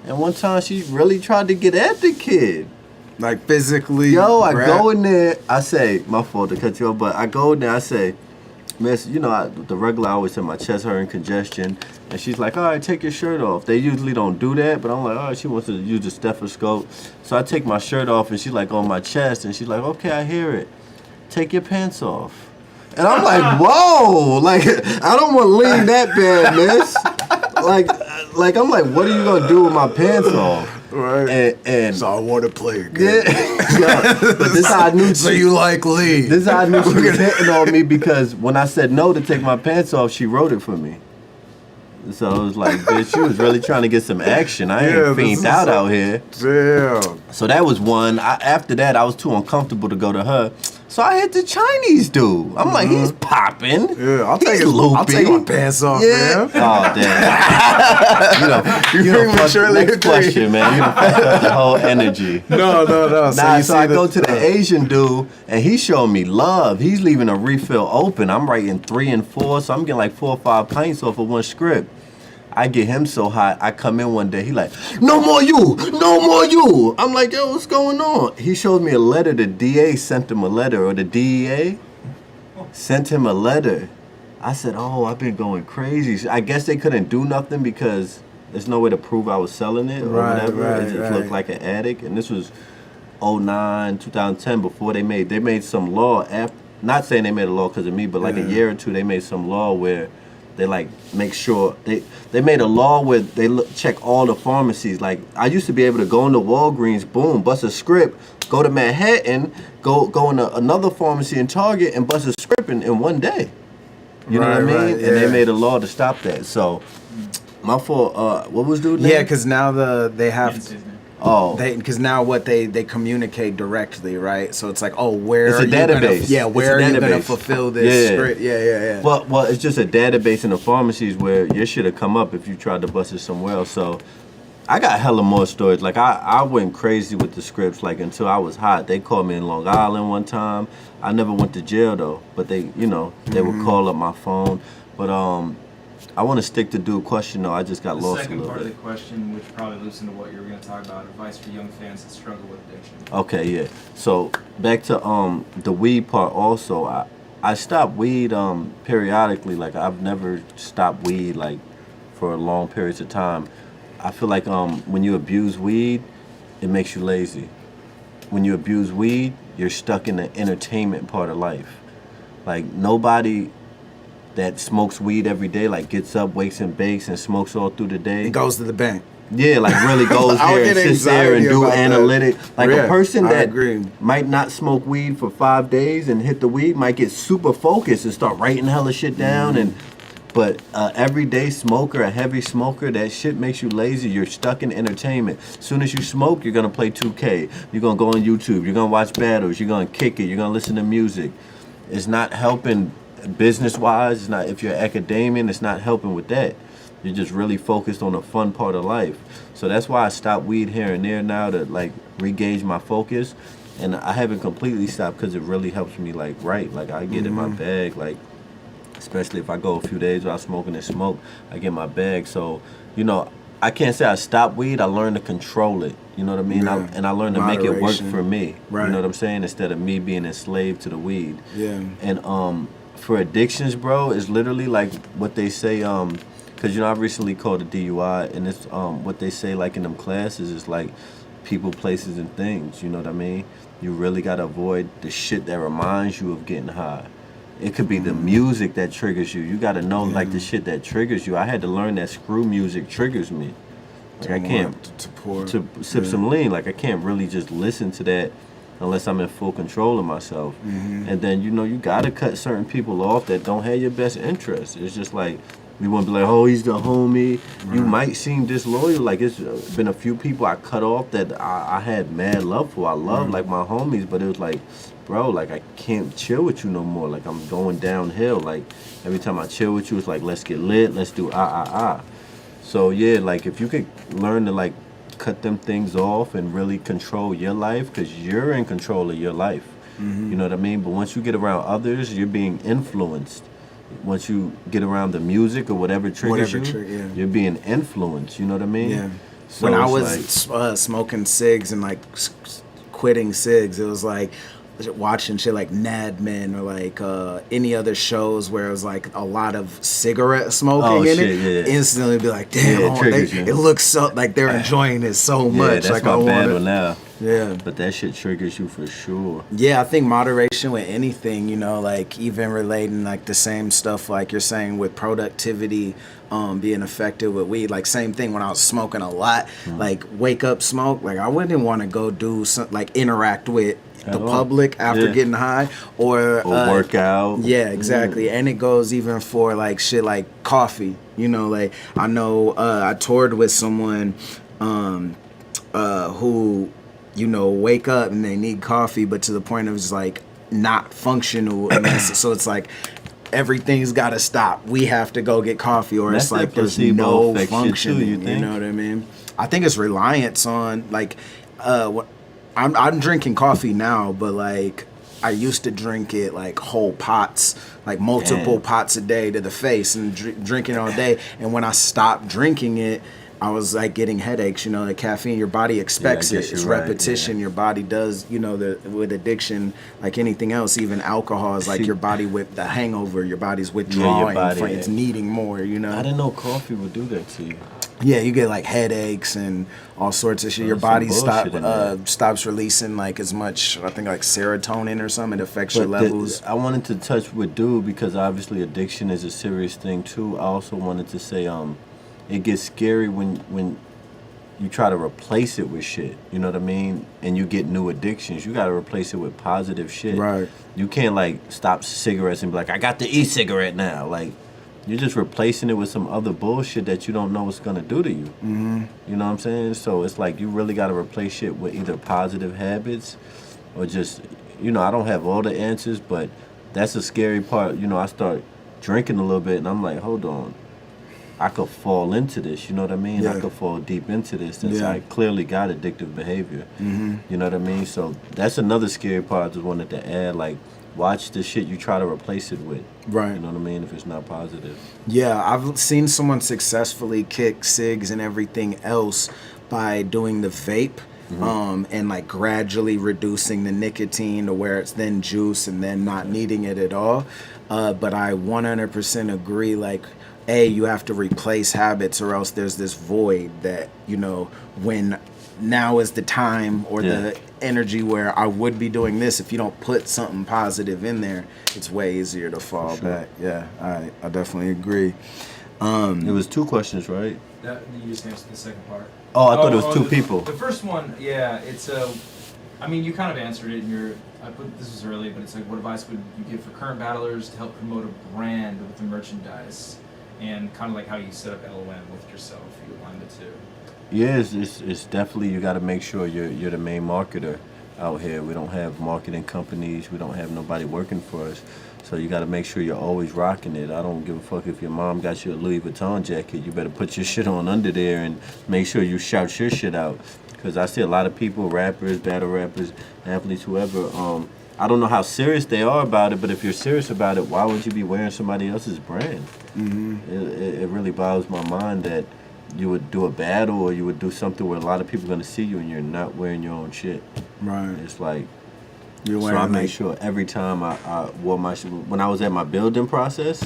And one time she really tried to get at the kid. Physically. Yo, I go in there, I say, my fault to cut you off, but I go in there, I say, Miss, the regular, I always have my chest hurting, congestion, and she's like, all right, take your shirt off. They usually don't do that, but I'm like, all right, she wants to use a stethoscope. So I take my shirt off, and she's like on my chest, and she's like, okay, I hear it. Take your pants off. And I'm like, whoa, I don't want to lean that bad, miss. I'm like, what are you going to do with my pants off? Right. And so I want to play it. Yeah. But this is how I knew. So you like lean. This is how I knew she was hitting on me, because when I said no to take my pants off, she wrote it for me. So I was like, bitch, she was really trying to get some action. I ain't fiend out here. Damn. So that was one. After that, I was too uncomfortable to go to her. So I hit the Chinese dude. I'm like, he's popping. Yeah, I'll take my pants off, man. Oh, damn. Next question, man. You done fucked up the whole energy. No. So I go to the Asian dude, and he showed me love. He's leaving a refill open. I'm writing 3 and 4, so I'm getting like 4 or 5 pints off of one script. I get him so hot, I come in one day, he like, no more you. I'm like, yo, what's going on? He showed me a letter, the DA sent him a letter, or the DEA sent him a letter. I said, oh, I've been going crazy. I guess they couldn't do nothing because there's no way to prove I was selling it or whatever. It just looked like an addict. And this was 09, 2010, before they made some law. Not saying they made a law because of me, but like a year or two, they made some law where They like make sure they made a law where they check all the pharmacies. Like I used to be able to go into Walgreens, boom, bust a script, go to Manhattan, go into another pharmacy in Target and bust a script in one day. You know what I mean? Right, And they made a law to stop that. So my fault. What was dude name? Yeah, because now they have. Oh, Because now what they communicate directly, right? So it's like, oh, where it's are a you database. Gonna, where are you gonna database. fulfill this Yeah. script? Yeah. Well, it's just a database in the pharmacies where your shit have come up if you tried to bust it somewhere else. So I got hella more stories. Like I went crazy with the scripts like until I was hot. They called me in Long Island one time. I never went to jail though, but they would call up my phone. But I want to stick to dude question though. I just got lost a second little part bit. of the question, which probably loops into what you were going to talk about, advice for young fans that struggle with addiction. Okay, yeah. So back to the weed part also. I stopped weed periodically. Like I've never stopped weed like for long periods of time. I feel like when you abuse weed, it makes you lazy. When you abuse weed, you're stuck in the entertainment part of life. Like nobody that smokes weed every day, like gets up, wakes and bakes, and smokes all through the day. It goes to the bank. Yeah, like really goes I would there and get sits there and anxiety do about that. analytics. Like Yeah, a person I that agree. might not smoke weed for 5 days and hit the weed might get super focused and start writing hella shit down. But everyday smoker, a heavy smoker, that shit makes you lazy. You're stuck in entertainment. As soon as you smoke, you're gonna play 2K. You're gonna go on YouTube. You're gonna watch battles. You're gonna kick it. You're gonna listen to music. It's not helping business-wise. It's not, if you're academian, it's not helping with that. You're just really focused on the fun part of life. So that's why I stopped weed here and there now to like re-gauge my focus. And I haven't completely stopped because it really helps me like write. Like I get in my bag, like especially if I go a few days without smoking and smoke, I get my bag. So, I can't say I stopped weed. I learned to control it. You know what I mean? Yeah. And I learned to make it work Moderation. for me. Right. You know what I'm saying? Instead of me being enslaved to the weed. Yeah. And for addictions, bro, it's literally like what they say. Because I recently called a DUI, and it's what they say like in them classes is like people, places, and things. You know what I mean? You really gotta avoid the shit that reminds you of getting high. It could be the music that triggers you. You gotta know like the shit that triggers you. I had to learn that screw music triggers me. Like I can't to sip some lean. Like I can't really just listen to that unless I'm in full control of myself. And then you gotta cut certain people off that don't have your best interest. It's just like you want to be like, oh, he's the homie. You might seem disloyal. Like it's been a few people I cut off that I had mad love for. I love like my homies, but it was like, bro, like I can't chill with you no more. Like I'm going downhill. Like every time I chill with you, it's like let's get lit, let's do So yeah, like if you could learn to like cut them things off and really control your life, because you're in control of your life. You know what I mean? But once you get around others, you're being influenced. Once you get around the music or whatever triggers you, you're being influenced. You know what I mean? Yeah. So When I it's was smoking cigs and like quitting cigs, it was like watching shit like Mad Men or like any other shows where it was like a lot of cigarette smoking in it. Instantly be like, damn, it looks so like they're enjoying it so much. That's like my I battle now. Yeah. But that shit triggers you for sure. Yeah, I think moderation with anything, like even relating like the same stuff like you're saying with productivity, being effective with weed. Like same thing when I was smoking a lot, like wake up smoke. Like I wouldn't want to go do some like interact with the public after getting high or work out. Yeah, exactly. And it goes even for like shit like coffee. Like I know I toured with someone who wake up and they need coffee, but to the point of just like not functional. So it's like everything's got to stop. We have to go get coffee, or it's like there's no functioning. You know what I mean? I think it's reliance on like I'm drinking coffee now, but like I used to drink it like whole pots, like multiple pots a day to the face and drinking all day. And when I stopped drinking it, I was like getting headaches. The caffeine, your body expects it. It's repetition. Your body does, with addiction, like anything else, even alcohol is like your body with the hangover. Your body's withdrawing. It's needing more. I didn't know coffee would do that to you. Yeah, you get like headaches and all sorts of shit. Your There's some body bullshit in there. stops releasing like as much, I think like serotonin or something. It affects your levels. I wanted to touch with dude because obviously addiction is a serious thing too. I also wanted to say it gets scary when you try to replace it with shit. You know what I mean? And you get new addictions. You got to replace it with positive shit. Right. You can't like stop cigarettes and be like, I got the e-cigarette now. Like, you're just replacing it with some other bullshit that you don't know what's gonna do to you. Mm-hmm. You know what I'm saying? So it's like you really got to replace shit with either positive habits or just, you know, I don't have all the answers, but that's a scary part. You know, I start drinking a little bit and I'm like, hold on. I could fall into this, you know what I mean? Yeah. I could fall deep into this since Yeah. I clearly got addictive behavior. Mm-hmm. You know what I mean? So that's another scary part I just wanted to add. Like, watch the shit you try to replace it with. Right. You know what I mean? If it's not positive. Yeah, I've seen someone successfully kick cigs and everything else by doing the vape. And like gradually reducing the nicotine to where it's then juice and then not needing it at all. But I 100% agree, like, you have to replace habits or else there's this void that, you know, when now is the time or the energy where I would be doing this. If you don't put something positive in there, it's way easier to fall back. Yeah, I definitely agree. It was 2 questions, right? That, you just answered the second part. Oh, I thought it was 2 people. The first one, yeah, it's I mean, you kind of answered it in your. I put this was early, but it's like, what advice would you give for current battlers to help promote a brand with the merchandise, and kind of like how you set up LOM with yourself. You aligned the two. Yeah, it's definitely, you got to make sure you're the main marketer out here. We don't have marketing companies. We don't have nobody working for us. So you got to make sure you're always rocking it. I don't give a fuck if your mom got you a Louis Vuitton jacket. You better put your shit on under there and make sure you shout your shit out. Because I see a lot of people, rappers, battle rappers, athletes, whoever, I don't know how serious they are about it, but if you're serious about it, why would you be wearing somebody else's brand? Mm-hmm. It really boggles my mind that you would do a battle or you would do something where a lot of people are going to see you and you're not wearing your own shit. Right. It's like, you're so wearing I make sure every time I wore my shit, when I was at my building process,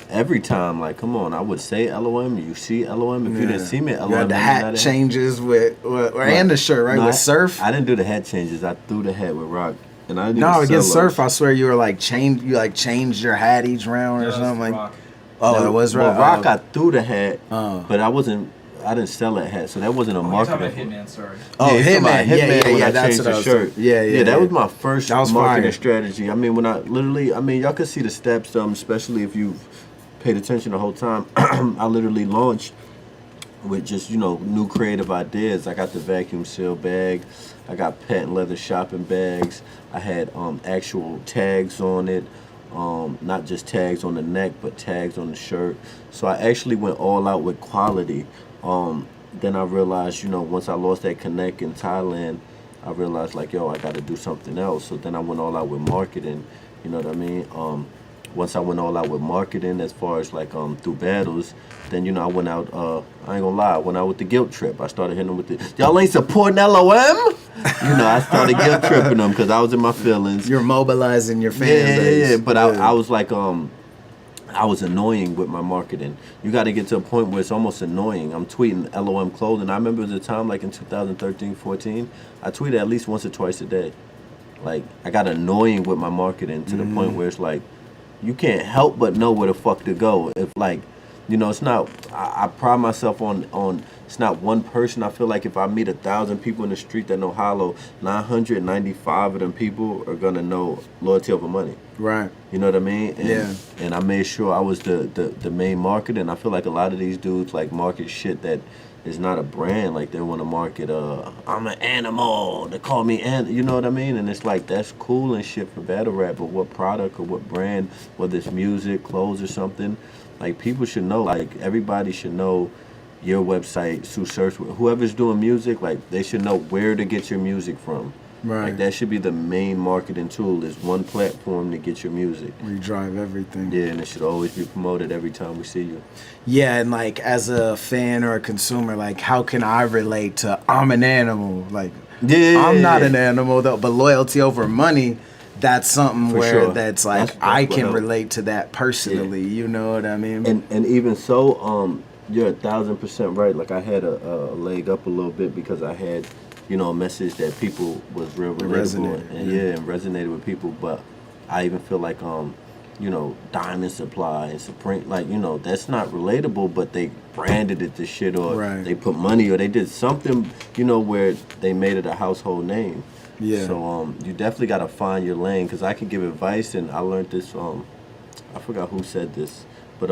every time, like, come on, I would say LOM, you see LOM. If you didn't see me at LOM, you had the hat changes with, and the shirt, right? No, with Surf? I didn't do the hat changes. I threw the hat with Rock. And I didn't No, even against sell Surf, I swear you were like changed your hat each round or something like. Rock. Oh, it was Rock. Well, Rock, I threw the hat, but I didn't sell that hat, so that wasn't a You're marketing. talking about Hitman, sorry. Oh, yeah, Hitman. Hitman. When I that's changed what I the was shirt. talking- Yeah, that was my first That was marketing fire. strategy. I mean, when I literally, I mean, y'all could see the steps, especially if you've paid attention the whole time. I literally launched with just, you know, new creative ideas. I got the vacuum seal bag. I got patent leather shopping bags. I had actual tags on it. Not just tags on the neck, but tags on the shirt. So I actually went all out with quality. Then I realized, you know, once I lost that connect in Thailand, I realized like, yo, I got to do something else. So then I went all out with marketing. You know what I mean? Once I went all out with marketing, as far as like through battles, then, you know, I went out. I ain't gonna lie, I went out with the guilt trip. I started hitting them with the, y'all ain't supporting LOM. You know, I started guilt tripping them because I was in my feelings. You're mobilizing your fan base. Yeah. But I was like, I was annoying with my marketing. You got to get to a point where it's almost annoying. I'm tweeting LOM clothing. I remember the time, like in 2013, 14, I tweeted at least once or twice a day. Like, I got annoying with my marketing to the point where it's like, you can't help but know where the fuck to go. If like, you know, it's not, I pride myself on, it's not one person. I feel like if I meet 1,000 people in the street that know Hollow, 995 of them people are going to know Loyalty Over Money. Right. You know what I mean? And, Yeah. And I made sure I was the main marketer. And I feel like a lot of these dudes like market shit that is not a brand. Like they want to market, I'm an animal. They call me you know what I mean? And it's like, that's cool and shit for battle rap. But what product or what brand, whether it's music, clothes or something, like people should know. Like everybody should know your website, Sue Search, whoever's doing music, like they should know where to get your music from. Right. Like that should be the main marketing tool, is one platform to get your music. We drive everything. Yeah, and it should always be promoted every time we see you. Yeah, and like as a fan or a consumer, like how can I relate to I'm an animal? Like I'm not an animal though, but Loyalty Over Money, that's something For where sure. that's like That's I what can helped. relate to that personally. You know what I mean? And even so, you're 1,000% right. Like I had a leg up a little bit because I had, you know, a message that people was real relatable and resonated with people. But I even feel like you know, Diamond Supply and Supreme, like, you know, that's not relatable, but they branded it to shit, or they put money, or they did something, you know, where they made it a household name. Yeah. So you definitely got to find your lane, because I can give advice, and I learned this, I forgot who said this, but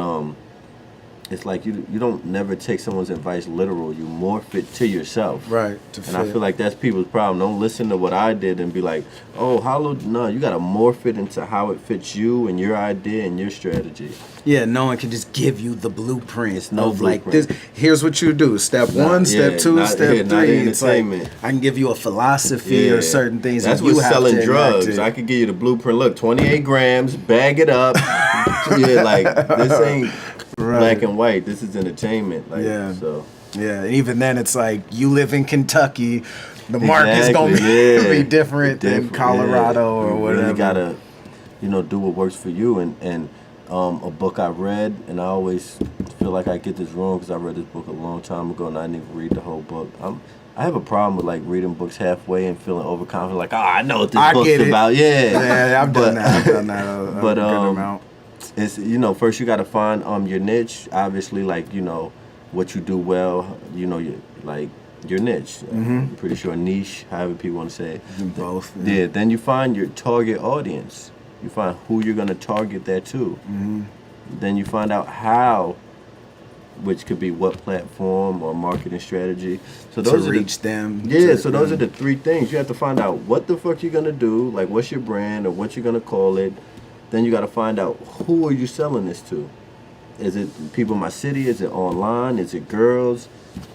it's like you don't never take someone's advice literal. You morph it to yourself. Right. And I feel like that's people's problem. Don't listen to what I did and be like, oh, no, you got to morph it into how it fits you and your idea and your strategy. Yeah, no one can just give you the blueprint. It's no blueprint. like this. Here's what you do. Step one, step two, step three. It's like I can give you a philosophy or certain things. That's that you what's have selling to drugs. I could give you the blueprint. Look, 28 grams, bag it up. Yeah, like this ain't black and white. This is entertainment. Like, so. Yeah, and even then it's like you live in Kentucky. The market's going to be different than Colorado or whatever. You really got to, you know, do what works for you. And a book I read, and I always feel like I get this wrong because I read this book a long time ago and I didn't even read the whole book. I have a problem with like reading books halfway and feeling overconfident, like, oh, I know what this book's about. Yeah, I've done that. I've done that a good amount. It's, you know, first you got to find your niche. Obviously, like, you know, what you do well. You know, your niche. I'm pretty sure niche, however people want to say it. Both. Yeah. Then you find your target audience. You find who you're gonna target that to. Then you find out how, which could be what platform or marketing strategy. So those are reach them. Yeah. So those are the three things. You have to find out what the fuck you're gonna do. Like, what's your brand or what you're gonna call it. Then you got to find out who are you selling this to. Is it people in my city? Is it online? Is it girls?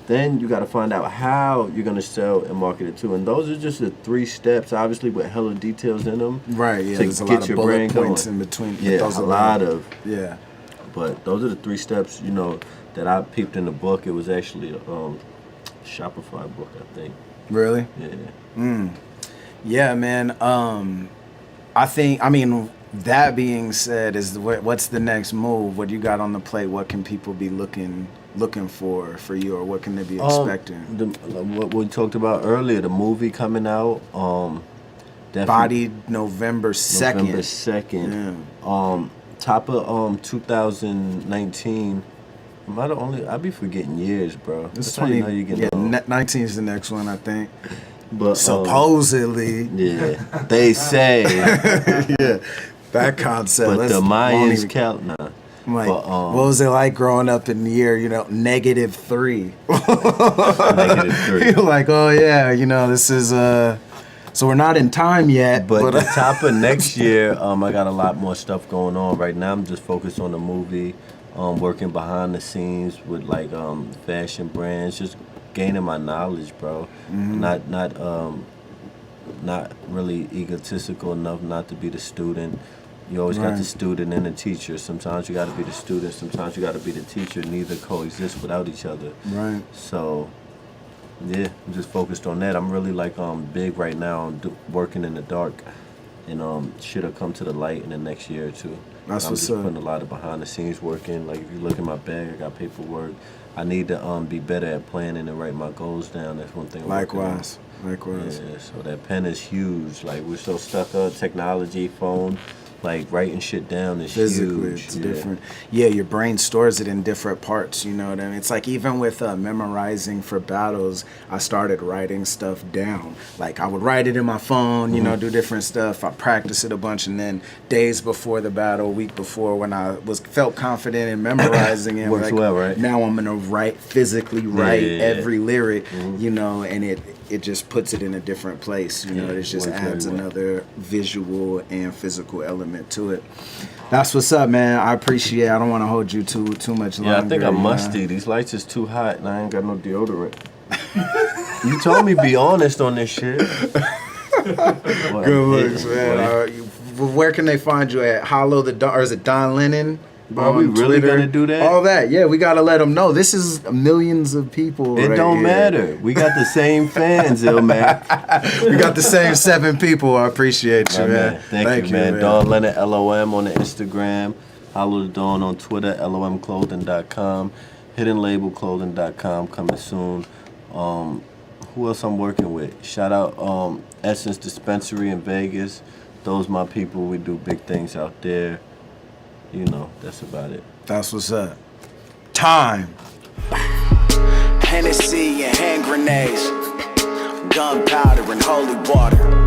Then you got to find out how you're going to sell and market it to. And those are just the 3 steps, obviously with hella details in them. Right, yeah. To there's a get lot of your bullet brand points going. in between. Yeah, those a lot of. Yeah. But those are the 3 steps, you know, that I peeped in the book. It was actually a Shopify book, I think. Really? Yeah. Yeah, man. I mean, that being said, what's the next move? What you got on the plate? What can people be looking for you, or what can they be expecting? What we talked about earlier, the movie coming out. Body November 2nd. November 2nd. Yeah. Top of 2019. I be forgetting years, bro. It's 20. How you get 19 is the next one, I think. But supposedly, they say, that concept. But the Mayans count now. Like, what was it like growing up in the year, you know, -3? You're like, oh yeah, you know, this is so we're not in time yet. But the top of next year, I got a lot more stuff going on. Right now, I'm just focused on the movie, working behind the scenes with like fashion brands, just gaining my knowledge, bro. Not really egotistical enough not to be the student. You always got the student and the teacher. Sometimes you got to be the student. Sometimes you got to be the teacher. Neither coexist without each other. Right. So, yeah, I'm just focused on that. I'm really like big right now on working in the dark, and shit'll come to the light in the next year or two. That's I'm what's just up. putting a lot of behind the scenes work in. Like if you look at my bag, I got paperwork. I need to be better at planning and write my goals down. That's one thing. Likewise. Yeah, so that pen is huge. Like we're so stuck up, technology, phone. Like writing shit down is physically, huge. It's different. Yeah, your brain stores it in different parts. You know what I mean? It's like even with memorizing for battles, I started writing stuff down. Like I would write it in my phone, you know, do different stuff. I practice it a bunch, and then days before the battle, week before, when I felt confident in memorizing it, works like, well, right? Now I'm gonna physically write every lyric, you know, and it just puts it in a different place. You know, it just adds another visual and physical element to it. That's what's up, man. I appreciate it. I don't want to hold you too much longer. Yeah, I think I'm musty. These lights is too hot and I ain't got no deodorant. You told me be honest on this shit. Good looks, man. Where can they find you at? Hollow the Don, or is it Don Lennon? Are we really Twitter, gonna do that? All that, yeah. We gotta let them know. This is millions of people. It don't matter. We got the same fans, ILLMAC. We got the same 7 people. I appreciate you, man. Thank you, man. Don Leonard LOM on the Instagram. Hollow the Dawn on Twitter. LOMclothing.com. hiddenlabelclothing.com coming soon. Who else I'm working with? Shout out Essence Dispensary in Vegas. Those my people. We do big things out there. You know, that's about it. That's what's up. Time. Hennessy and hand grenades, gunpowder and holy water.